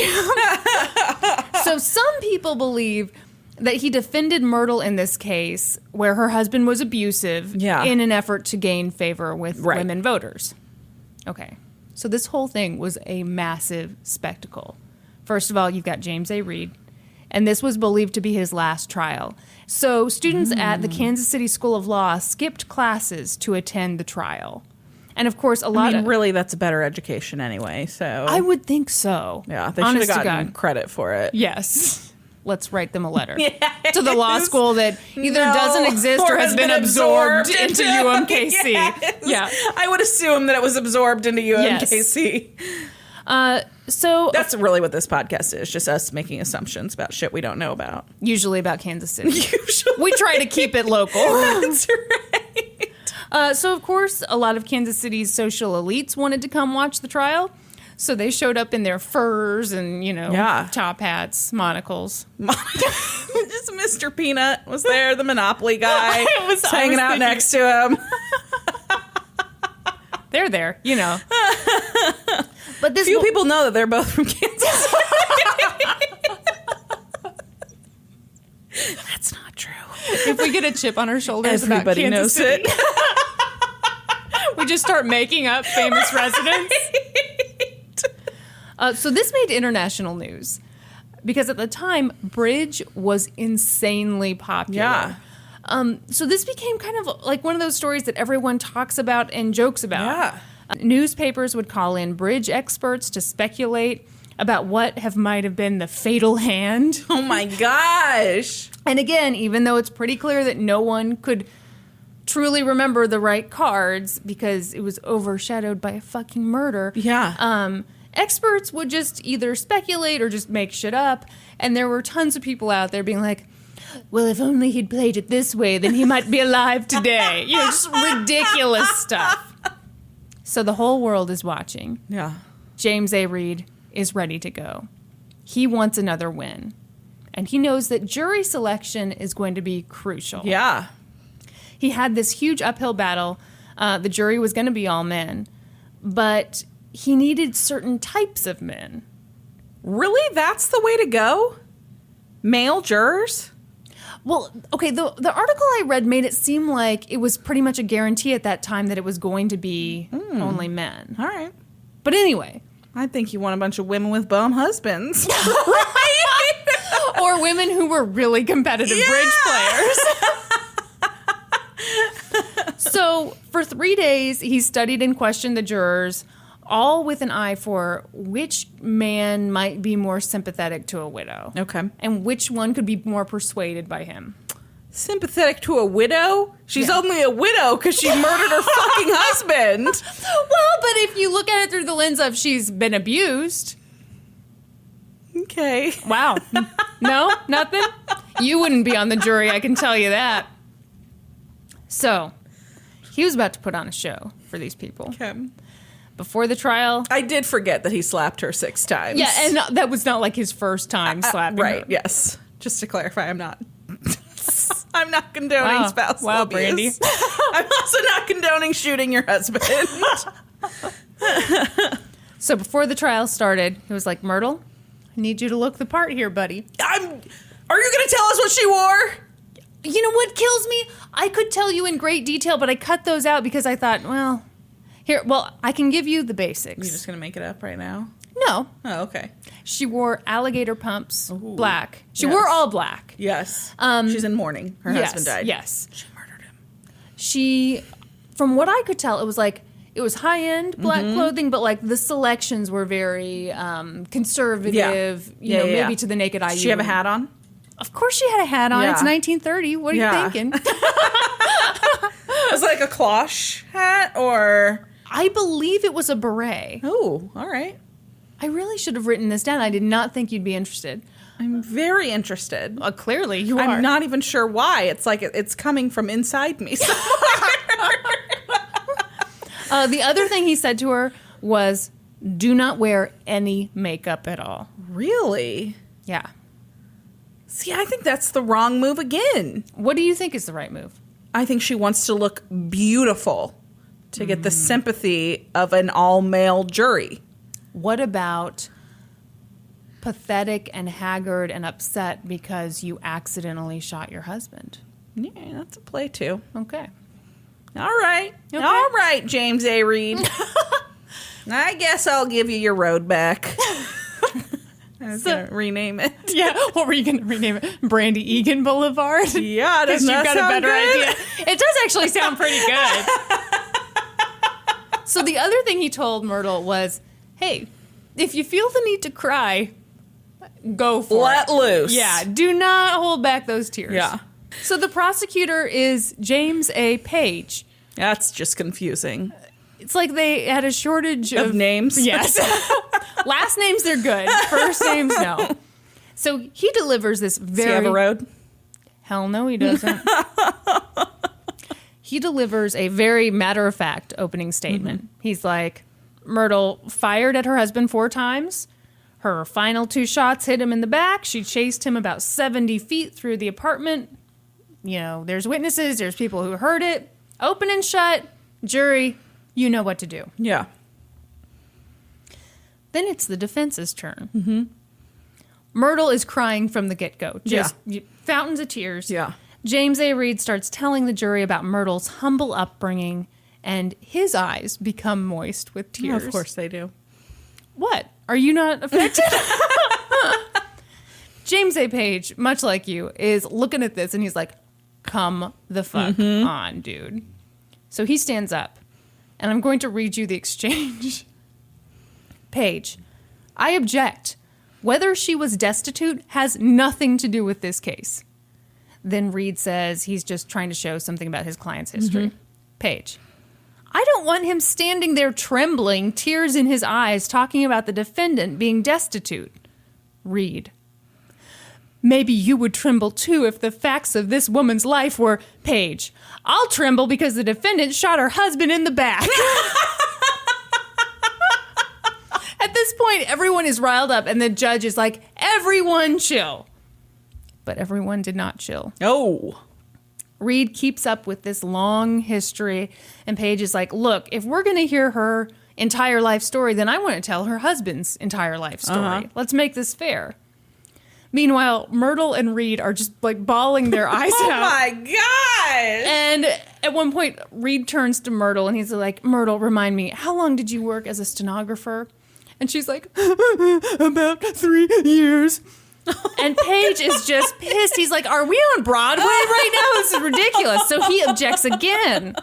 So some people believe that he defended Myrtle in this case where her husband was abusive in an effort to gain favor with women voters. Okay. So this whole thing was a massive spectacle. First of all, you've got James A. Reed, and this was believed to be his last trial. So students at the Kansas City School of Law skipped classes to attend the trial. And of course, really, that's a better education anyway, so. I would think so. Yeah, they should have gotten credit for it. Yes. Let's write them a letter to the law school that either doesn't exist or has been absorbed into UMKC. Yes. Yeah. I would assume that it was absorbed into UMKC. Yes. So that's really what this podcast is, just us making assumptions about shit we don't know about. Usually about Kansas City. Usually. We try to keep it local. That's right. So, of course, a lot of Kansas City's social elites wanted to come watch the trial. So they showed up in their furs and, top hats, monocles. Just Mr. Peanut was there, the Monopoly guy. was hanging out next to him. They're there, But few people know that they're both from Kansas City. That's not true. If we get a chip on our shoulders Everybody about knows Kansas City, it. We just start making up famous residents. So this made international news because at the time, bridge was insanely popular. Yeah. So this became kind of like one of those stories that everyone talks about and jokes about. Yeah. Newspapers would call in bridge experts to speculate about what might have been the fatal hand. Oh my gosh. And again, even though it's pretty clear that no one could truly remember the right cards because it was overshadowed by a fucking murder. Yeah. Experts would just either speculate or just make shit up. And there were tons of people out there being like, well, if only he'd played it this way, then he might be alive today. Just ridiculous stuff. So the whole world is watching. Yeah. James A. Reed is ready to go. He wants another win. And he knows that jury selection is going to be crucial. Yeah. He had this huge uphill battle. The jury was going to be all men. But he needed certain types of men. Really? That's the way to go? Male jurors? Well, okay, the article I read made it seem like it was pretty much a guarantee at that time that it was going to be only men. All right. But anyway. I think you want a bunch of women with bum husbands. Right? Or women who were really competitive bridge players. So for 3 days, he studied and questioned the jurors all with an eye for which man might be more sympathetic to a widow. Okay. And which one could be more persuaded by him. Sympathetic to a widow? She's only a widow because she murdered her fucking husband. Well, but if you look at it through the lens of she's been abused. Okay. Wow. No? Nothing? You wouldn't be on the jury, I can tell you that. So, he was about to put on a show for these people. Okay. Before the trial. I did forget that he slapped her 6 times. Yeah, and that was not like his first time slapping right, her. yes. Just to clarify, I'm not condoning spousal abuse. Brandi. I'm also not condoning shooting your husband. So before the trial started, he was like, Myrtle, I need you to look the part here, buddy. Are you going to tell us what she wore? You know what kills me? I could tell you in great detail, but I cut those out because I thought, I can give you the basics. You're just going to make it up right now? No. Oh, okay. She wore alligator pumps, black. She Yes. wore all black. Yes. She's in mourning. Her husband died. Yes. She murdered him. She, from what I could tell, it was high-end black clothing, but like the selections were very conservative, maybe to the naked eye. Did she have a hat on? Of course she had a hat on. Yeah. It's 1930. What are you thinking? It was like a cloche hat or... I believe it was a beret. Oh, all right. I really should have written this down. I did not think you'd be interested. I'm very interested. Clearly, you are. I'm not even sure why. It's like it's coming from inside me. The other thing he said to her was, do not wear any makeup at all. Really? Yeah. See, I think that's the wrong move again. What do you think is the right move? I think she wants to look beautiful to get the sympathy of an all-male jury. What about pathetic and haggard and upset because you accidentally shot your husband? Yeah, that's a play too. Okay. All right. Okay. All right, James A. Reed. I guess I'll give you your road back. I was going to rename it. Yeah, what were you going to rename it? Brandi Egan Boulevard? Yeah, doesn't that you've got sound a better good? idea. It does actually sound pretty good. So the other thing he told Myrtle was, hey, if you feel the need to cry, go for it. Let loose. Yeah, do not hold back those tears. Yeah. So the prosecutor is James A. Page. That's just confusing. It's like they had a shortage Of names? Yes. Last names, they're good. First names, no. So he delivers this very... Does he have a road? Hell no, he doesn't. He delivers a very matter-of-fact opening statement. He's like, Myrtle fired at her husband 4 times. Her final 2 shots hit him in the back. She chased him about 70 feet through the apartment. You know, there's witnesses. There's people who heard it. Open and shut. Jury, you know what to do. Yeah. Then it's the defense's turn. Myrtle is crying from the get-go. Just fountains of tears. Yeah. James A. Reed starts telling the jury about Myrtle's humble upbringing, and his eyes become moist with tears. Of course they do. What? Are you not affected? James A. Page, much like you, is looking at this, and he's like, come the fuck on, dude. So he stands up, and I'm going to read you the exchange. Page, I object. Whether she was destitute has nothing to do with this case. Then Reed says he's just trying to show something about his client's history. Page, I don't want him standing there trembling, tears in his eyes, talking about the defendant being destitute. Reed, maybe you would tremble too if the facts of this woman's life were... Page, I'll tremble because the defendant shot her husband in the back. At this point, everyone is riled up, and the judge is like, everyone chill. But everyone did not chill. Oh. Reed keeps up with this long history, and Paige is like, look, if we're going to hear her entire life story, then I want to tell her husband's entire life story. Let's make this fair. Meanwhile, Myrtle and Reed are just like bawling their eyes out. Oh my God. And at one point, Reed turns to Myrtle, and he's like, Myrtle, remind me, how long did you work as a stenographer? And she's like, about 3 years. And Paige is just pissed. He's like, are we on Broadway right now? This is ridiculous. So he objects again.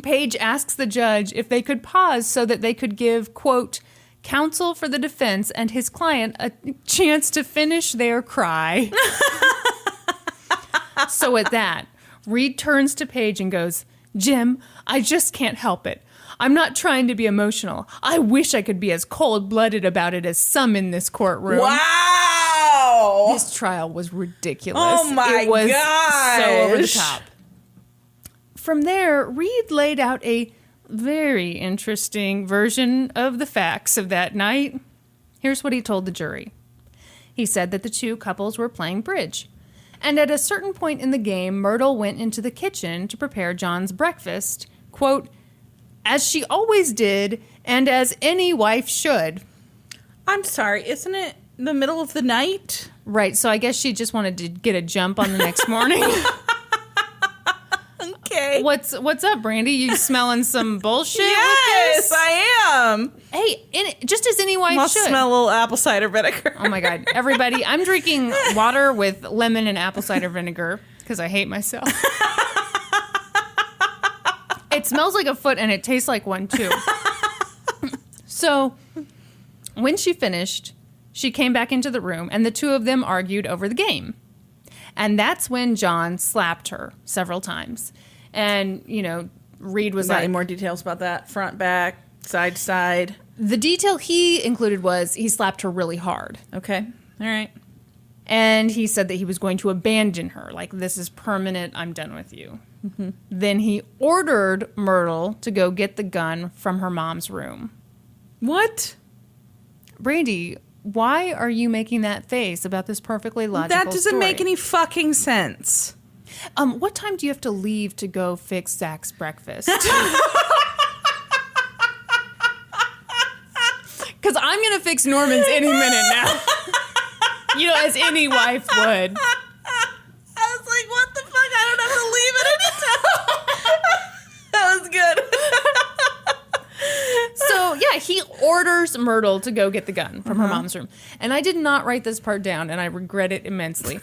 Paige asks the judge if they could pause so that they could give, quote, counsel for the defense and his client a chance to finish their cry. So at that, Reed turns to Paige and goes, Jim, I just can't help it. I'm not trying to be emotional. I wish I could be as cold-blooded about it as some in this courtroom. Wow! This trial was ridiculous. Oh my It was gosh. so over the top. From there, Reed laid out a very interesting version of the facts of that night. Here's what he told the jury. He said that the two couples were playing bridge. And at a certain point in the game, Myrtle went into the kitchen to prepare John's breakfast, quote, as she always did, and as any wife should. I'm sorry, isn't it the middle of the night? Right, so I guess she just wanted to get a jump on the next morning. Okay. What's up, Brandi? You smelling some bullshit Yes, with this? I am. Hey, just as any wife Must should. smell a little apple cider vinegar. Oh my God. Everybody, I'm drinking water with lemon and apple cider vinegar because I hate myself. It smells like a foot and it tastes like one too. So when she finished, she came back into the room and the two of them argued over the game. And that's when John slapped her several times. And, you know, Reed was like... Any more details about that? Front, back, side to side? The detail he included was he slapped her really hard. Okay. All right. And he said that he was going to abandon her. Like, this is permanent. I'm done with you. Mm-hmm. Then he ordered Myrtle to go get the gun from her mom's room. What? Brandi, why are you making that face about this perfectly logical That doesn't story? make any fucking sense. What time do you have to leave to go fix Zach's breakfast? Because I'm going to fix Norman's any minute now. You know, as any wife would. I was like, what the fuck? I don't have to leave it any time. That was good. So, yeah, he orders Myrtle to go get the gun from her mom's room. And I did not write this part down, and I regret it immensely.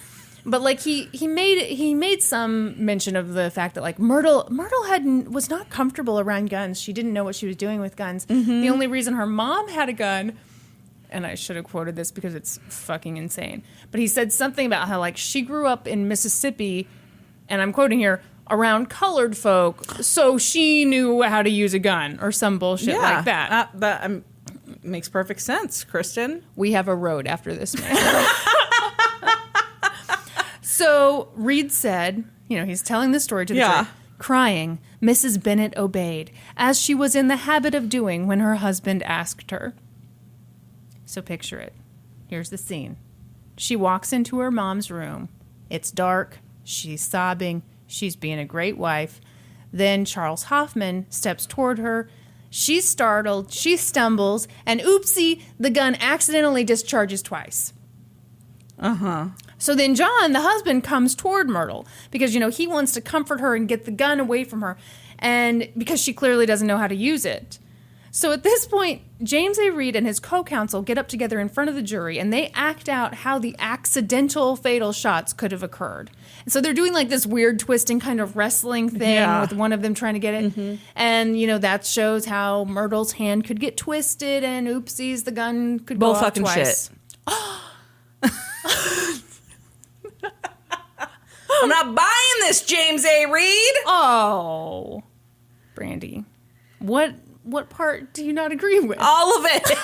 But, like, he made some mention of the fact that, like, Myrtle was not comfortable around guns. She didn't know what she was doing with guns. Mm-hmm. The only reason her mom had a gun, and I should have quoted this because it's fucking insane, but he said something about how, like, she grew up in Mississippi, and I'm quoting here, around colored folk, so she knew how to use a gun or some bullshit like that. That makes perfect sense, Kristin. We have a road after this man. So Reed said, you know, he's telling the story to the jury. Crying, Mrs. Bennett obeyed, as she was in the habit of doing when her husband asked her. So picture it. Here's the scene. She walks into her mom's room. It's dark. She's sobbing. She's being a great wife. Then Charles Hofman steps toward her. She's startled. She stumbles. And oopsie, the gun accidentally discharges twice. Uh-huh. So then John, the husband, comes toward Myrtle because, you know, he wants to comfort her and get the gun away from her, and because she clearly doesn't know how to use it. So at this point, James A. Reed and his co-counsel get up together in front of the jury, and they act out how the accidental fatal shots could have occurred. And so they're doing like this weird twisting kind of wrestling thing with one of them trying to get it. Mm-hmm. And, you know, that shows how Myrtle's hand could get twisted, and oopsies, the gun could go off fucking twice. Shit. I'm not buying this, James A. Reed. Oh, Brandi, what part do you not agree with? All of it.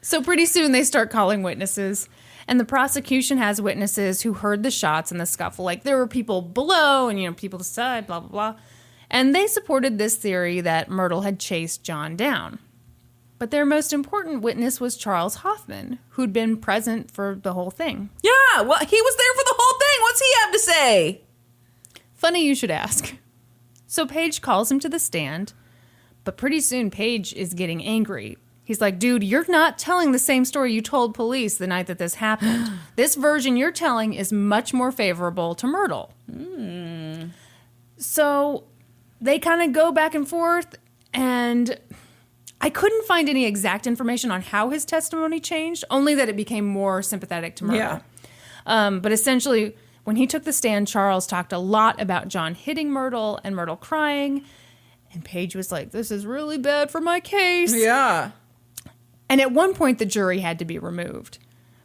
So pretty soon they start calling witnesses, and the prosecution has witnesses who heard the shots and the scuffle. Like, there were people below and, you know, people to the side, blah, blah, blah. And they supported this theory that Myrtle had chased John down. But their most important witness was Charles Hofman, who'd been present for the whole thing. Yeah, well, he was there for the whole thing. What's he have to say? Funny you should ask. So Paige calls him to the stand, but pretty soon Paige is getting angry. He's like, dude, you're not telling the same story you told police the night that this happened. This version you're telling is much more favorable to Myrtle. So they kind of go back and forth, and I couldn't find any exact information on how his testimony changed, only that it became more sympathetic to Myrtle. Yeah. But essentially, when he took the stand, Charles talked a lot about John hitting Myrtle and Myrtle crying. And Paige was like, this is really bad for my case. Yeah. And at one point, the jury had to be removed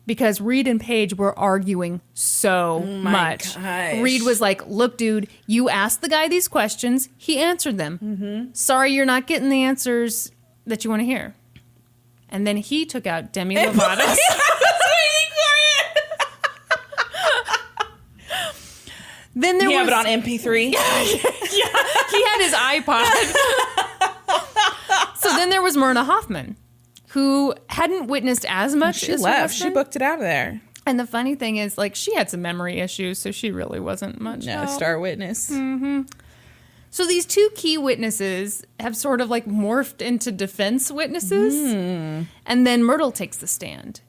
because Reed and Paige were arguing so much. Gosh. Reed was like, look, dude, you asked the guy these questions. He answered them. Mm-hmm. Sorry, you're not getting the answers that you want to hear. And then he took out Demi Lovato. Then there you was, have it on MP3? Yeah, he had his iPod. So then there was Myrna Hofman, who hadn't witnessed as much She as her left. husband. She booked it out of there. And the funny thing is, like, she had some memory issues, so she really wasn't much No, help. star witness. So these two key witnesses have sort of like morphed into defense witnesses. And then Myrtle takes the stand.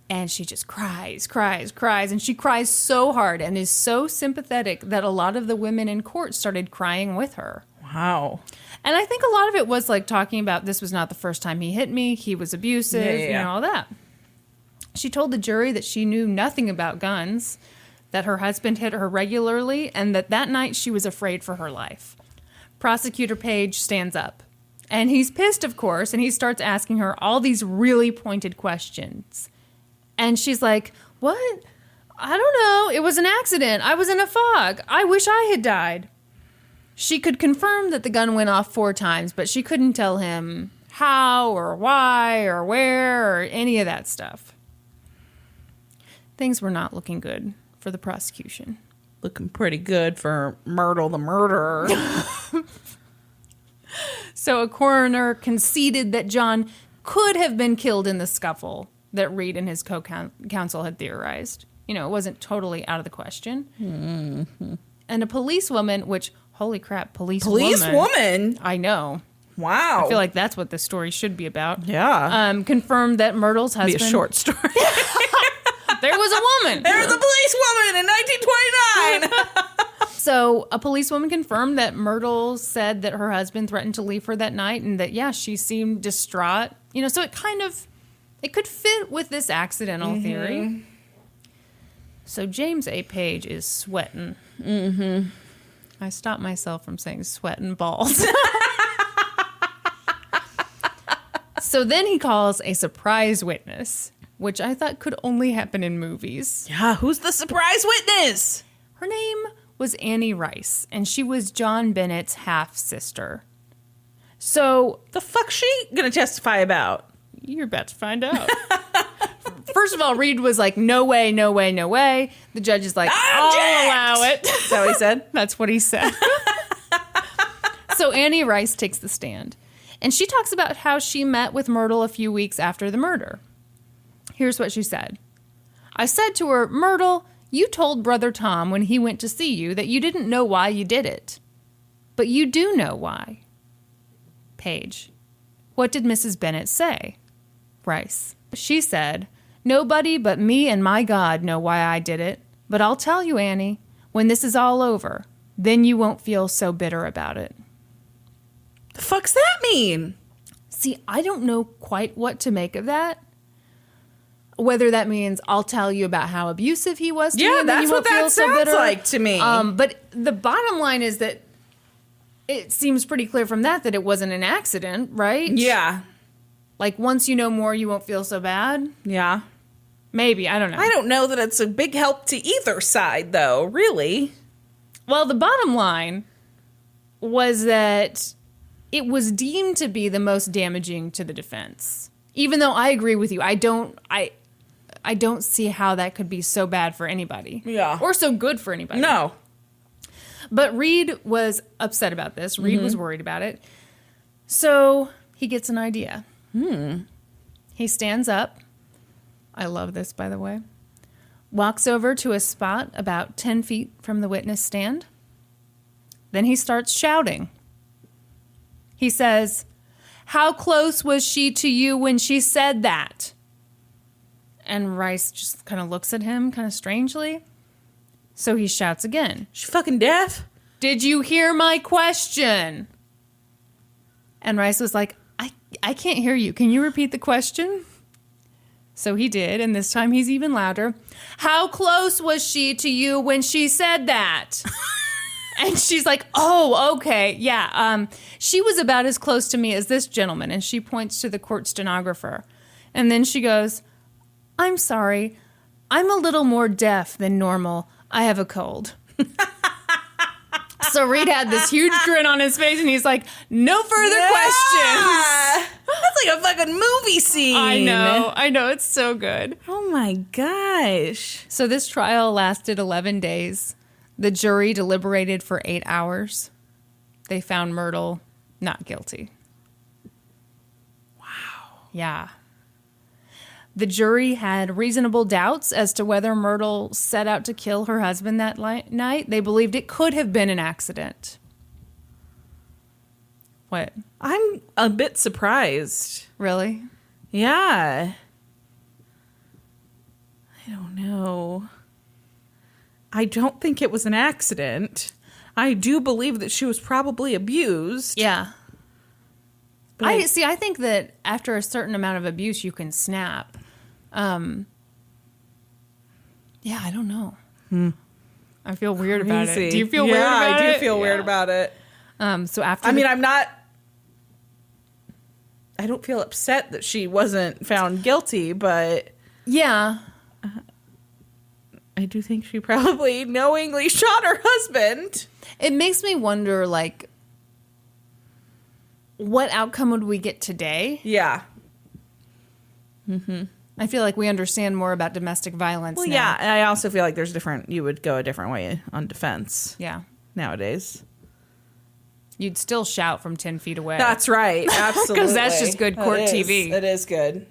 And she just cries. And she cries so hard and is so sympathetic that a lot of the women in court started crying with her. Wow. And I think a lot of it was like talking about this was not the first time he hit me. He was abusive, you know, all that. She told the jury that she knew nothing about guns, that her husband hit her regularly, and that night she was afraid for her life. Prosecutor Paige stands up. And he's pissed, of course, and he starts asking her all these really pointed questions. And she's like, what? I don't know. It was an accident. I was in a fog. I wish I had died. She could confirm that the gun went off 4 times, but she couldn't tell him how or why or where or any of that stuff. Things were not looking good for the prosecution. Looking pretty good for Myrtle the murderer. So a coroner conceded that John could have been killed in the scuffle that Reed and his co-counsel had theorized. You know, it wasn't totally out of the question. Mm-hmm. And a policewoman, which, holy crap, policewoman. I know. Wow. I feel like that's what this story should be about. Yeah. Confirmed that Myrtle's husband... Be a short story. There was a woman. There was a policewoman in 1929. So a policewoman confirmed that Myrtle said that her husband threatened to leave her that night and that, yeah, she seemed distraught. You know, so it could fit with this accidental theory. So James A. Page is sweating. Mm-hmm. I stopped myself from saying sweating balls. So then he calls a surprise witness, which I thought could only happen in movies. Yeah, who's the surprise witness? Her name was Annie Rice, and she was John Bennett's half-sister. So... The fuck's she gonna testify about? You're about to find out. First of all, Reed was like, no way, no way, no way. The judge is like, I'll allow it. Is that what he said? That's what he said. So Annie Rice takes the stand. And she talks about how she met with Myrtle a few weeks after the murder. Here's what she said. I said to her, Myrtle, you told Brother Tom when he went to see you that you didn't know why you did it. But you do know why. Paige. What did Mrs. Bennett say? Rice. She said, nobody but me and my God know why I did it. But I'll tell you, Annie, when this is all over, then you won't feel so bitter about it. The fuck's that mean? See, I don't know quite what to make of that. Whether that means I'll tell you about how abusive he was to you. Yeah, that's what that sounds like to me. But the bottom line is that it seems pretty clear from that it wasn't an accident, right? Yeah. Like, once you know more, you won't feel so bad? Yeah. Maybe. I don't know. I don't know that it's a big help to either side, though, really. Well, the bottom line was that it was deemed to be the most damaging to the defense. Even though I agree with you, I don't see how that could be so bad for anybody. Yeah. Or so good for anybody. No. But Reed was upset about this. Reed was worried about it. So he gets an idea. He stands up. I love this, by the way. Walks over to a spot about 10 feet from the witness stand. Then he starts shouting. He says, how close was she to you when she said that? And Rice just kind of looks at him kind of strangely. So he shouts again. She fucking deaf? Did you hear my question? And Rice was like, I can't hear you. Can you repeat the question? So he did, and this time he's even louder. How close was she to you when she said that? And she's like, oh, okay, yeah. She was about as close to me as this gentleman, and she points to the court stenographer. And then she goes, I'm sorry. I'm a little more deaf than normal. I have a cold. So Reed had this huge grin on his face, and he's like, no further questions. That's like a fucking movie scene. I know. It's so good. Oh, my gosh. So this trial lasted 11 days. The jury deliberated for 8 hours. They found Myrtle not guilty. Wow. Yeah. The jury had reasonable doubts as to whether Myrtle set out to kill her husband that night. They believed it could have been an accident. What? I'm a bit surprised. Really? Yeah. I don't know. I don't think it was an accident. I do believe that she was probably abused. Yeah. But I think that after a certain amount of abuse, you can snap. Yeah, I don't know. I feel weird about it. Do you feel weird about it? Yeah, I do feel weird about it. So after I don't feel upset that she wasn't found guilty, but yeah, I do think she probably knowingly shot her husband. It makes me wonder, like, what outcome would we get today? Yeah. I feel like we understand more about domestic violence now. Yeah, and I also feel like you would go a different way on defense. Yeah. Nowadays. You'd still shout from 10 feet away. That's right. Absolutely. Because that's just good court TV. It is good.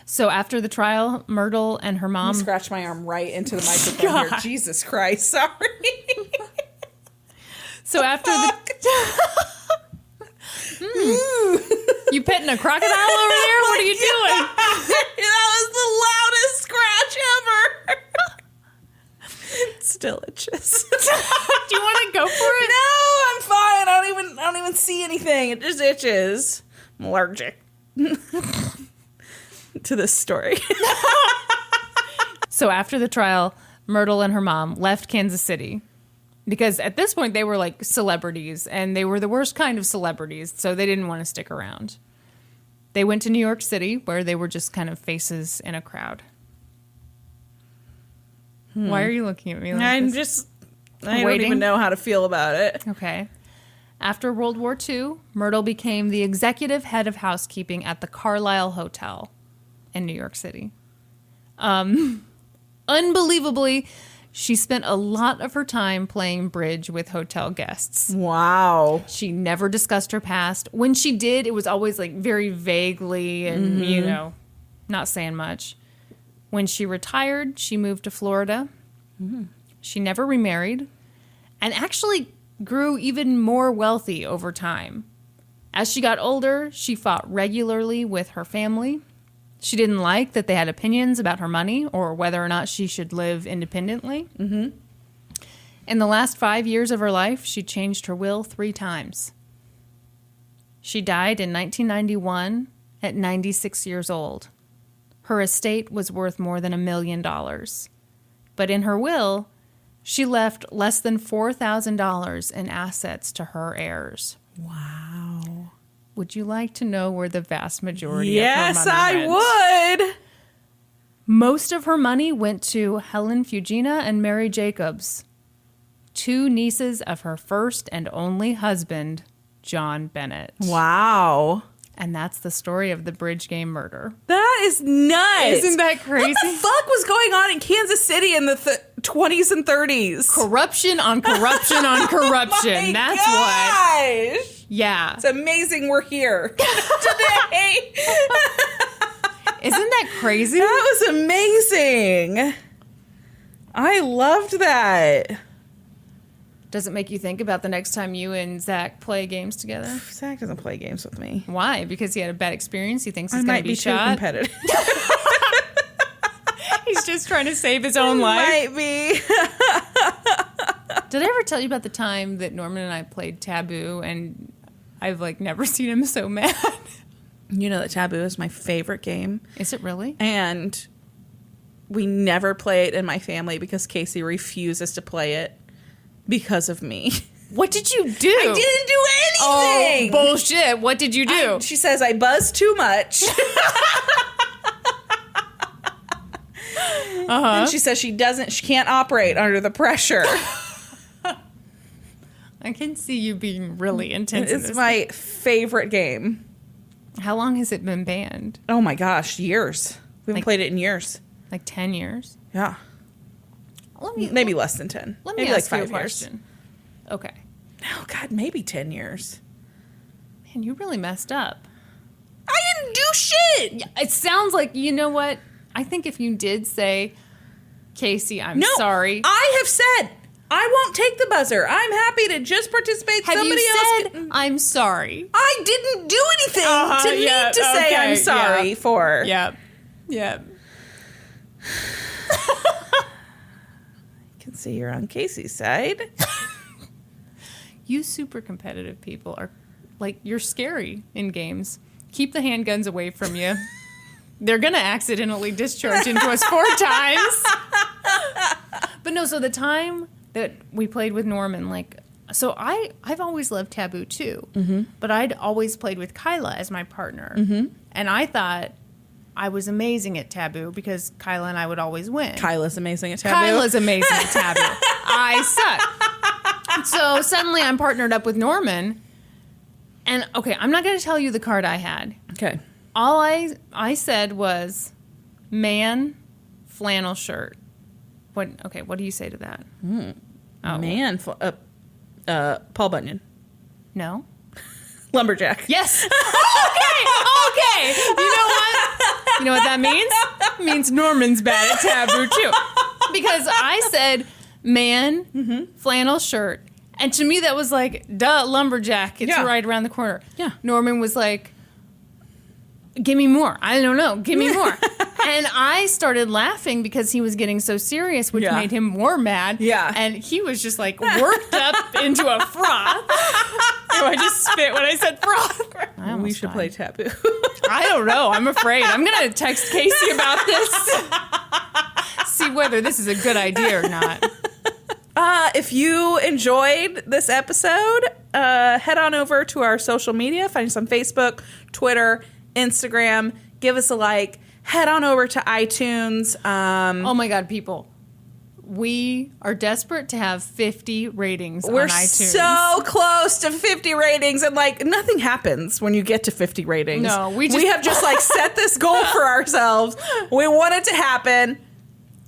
So after the trial, Myrtle and her mom... Scratch my arm right into the microphone here. Jesus Christ. Sorry. So after You petting a crocodile over there? What are you doing? That was the loudest scratch ever. It still itches. Do you want to go for it? No, I'm fine. I don't even see anything. It just itches. I'm allergic to this story. So after the trial, Myrtle and her mom left Kansas City. Because at this point, they were like celebrities, and they were the worst kind of celebrities, so they didn't want to stick around. They went to New York City, where they were just kind of faces in a crowd. Why are you looking at me like this? I don't even know how to feel about it. Okay. After World War II, Myrtle became the executive head of housekeeping at the Carlisle Hotel in New York City. Unbelievably, she spent a lot of her time playing bridge with hotel guests. Wow. She never discussed her past. When she did, it was always like very vaguely and, not saying much. When she retired, she moved to Florida. She never remarried and actually grew even more wealthy over time. As she got older, she fought regularly with her family. She didn't like that they had opinions about her money or whether or not she should live independently. In the last 5 years of her life, she changed her will 3 times. She died in 1991 at 96 years old. Her estate was worth more than $1 million. But in her will, she left less than $4,000 in assets to her heirs. Wow. Would you like to know where the vast majority of her money went? Yes, I would. Most of her money went to Helen Fugina and Mary Jacobs, 2 nieces of her first and only husband, John Bennett. Wow. And that's the story of the bridge game murder. That is nuts. Isn't that crazy? What the fuck was going on in Kansas City in the 20s and 30s? Corruption on corruption on corruption. That's what. Yeah. It's amazing we're here today. Isn't that crazy? That was amazing. I loved that. Does it make you think about the next time you and Zach play games together? Zach doesn't play games with me. Why? Because he had a bad experience? He thinks he's going to be shot? Too competitive. He's just trying to save his own life? Might be. Did I ever tell you about the time that Norman and I played Taboo and I've like never seen him so mad? You know that Taboo is my favorite game. Is it really? And we never play it in my family because Casey refuses to play it because of me. What did you do? I didn't do anything. Oh, bullshit. What did you do? She says I buzz too much. And she says she can't operate under the pressure. I can see you being really intense. It's my favorite game. How long has it been banned? Oh my gosh, years. We haven't played it in years. Like 10 years? Yeah. Maybe less than 10. Let me maybe ask like you 5 a years. question. Okay. Oh God, maybe 10 years. Man, you really messed up. I didn't do shit. It sounds like, you know what? I think if you did say, Casey, I'm sorry. I have said I won't take the buzzer. I'm happy to just participate. Have Somebody you else said, I'm sorry? I didn't do anything to need to say I'm sorry for. Yep. Yep. I can see you're on Casey's side. You super competitive people are, like, you're scary in games. Keep the handguns away from you. They're going to accidentally discharge into us 4 times. But no, so the time that we played with Norman, like, so I've always loved Taboo too. Mm-hmm. But I'd always played with Kyla as my partner. Mm-hmm. And I thought I was amazing at Taboo because Kyla and I would always win. Kyla's amazing at Taboo. Kyla's amazing at Taboo. I suck. So suddenly I'm partnered up with Norman. And, okay, I'm not going to tell you the card I had. Okay. All I said was, man, flannel shirt. What do you say to that? Oh. Man, Paul Bunyan. No? Lumberjack. Yes. Okay. You know what that means? It means Norman's bad at Taboo too. Because I said, man, flannel shirt. And to me that was like, duh, lumberjack. It's right around the corner. Yeah. Norman was like, give me more. I don't know. Give me more. And I started laughing because he was getting so serious, which made him more mad. Yeah. And he was just like worked up into a froth. I just spit when I said froth. We should play Taboo. I don't know. I'm afraid. I'm going to text Casey about this. See whether this is a good idea or not. If you enjoyed this episode, head on over to our social media. Find us on Facebook, Twitter, Instagram. Give us a like. Head on over to iTunes. Oh my God, people. We are desperate to have 50 ratings on iTunes. We're so close to 50 ratings, and like nothing happens when you get to 50 ratings. No, we have just like set this goal for ourselves. We want it to happen.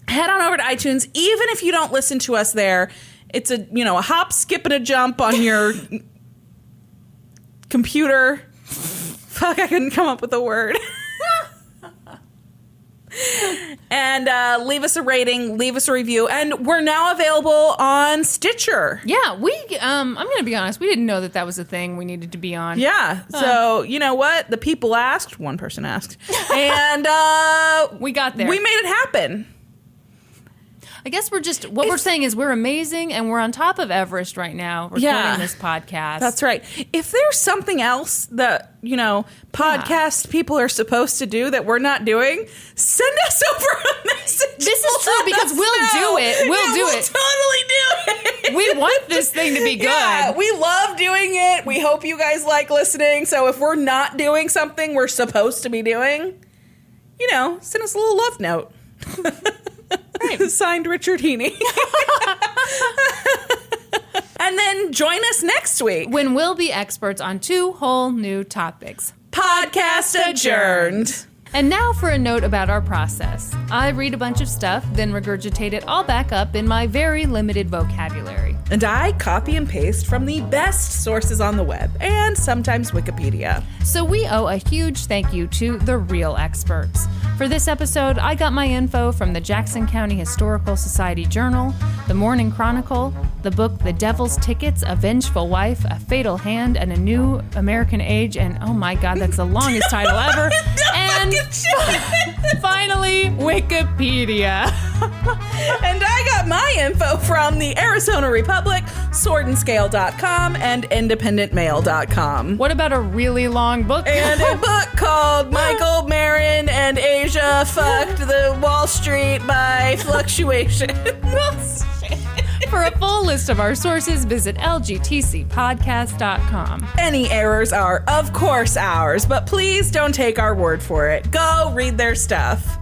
Head on over to iTunes. Even if you don't listen to us there, it's a hop, skip, and a jump on your computer. Fuck, I couldn't come up with a word. And leave us a rating, leave us a review, and we're now available on Stitcher. Yeah, I'm going to be honest, we didn't know that was a thing we needed to be on. Yeah, so you know what? The people asked, one person asked, and we got there. We made it happen. I guess we're saying is we're amazing and we're on top of Everest right now recording this podcast. That's right. If there's something else that, podcast people are supposed to do that we're not doing, send us over a message. This is true because we'll do it. We'll totally do it. We want this thing to be good. Yeah, we love doing it. We hope you guys like listening. So if we're not doing something we're supposed to be doing, send us a little love note. Right. Signed, Richard Heaney. And then join us next week when we'll be experts on 2 whole new topics. Podcast adjourned. And now for a note about our process. I read a bunch of stuff, then regurgitate it all back up in my very limited vocabulary. And I copy and paste from the best sources on the web, and sometimes Wikipedia. So we owe a huge thank you to the real experts. For this episode, I got my info from the Jackson County Historical Society Journal, the Morning Chronicle, the book The Devil's Tickets, A Vengeful Wife, A Fatal Hand, and A New American Age, and oh my God, that's the longest title ever, and fucking shit. Finally, Wikipedia. And I got my info from the Arizona Republic, swordandscale.com, and independentmail.com. What about a really long book? And a book called Michael Marin and Asia Fucked the Wall Street by Fluctuation. For a full list of our sources, visit lgtcpodcast.com. Any errors are, of course, ours, but please don't take our word for it. Go read their stuff.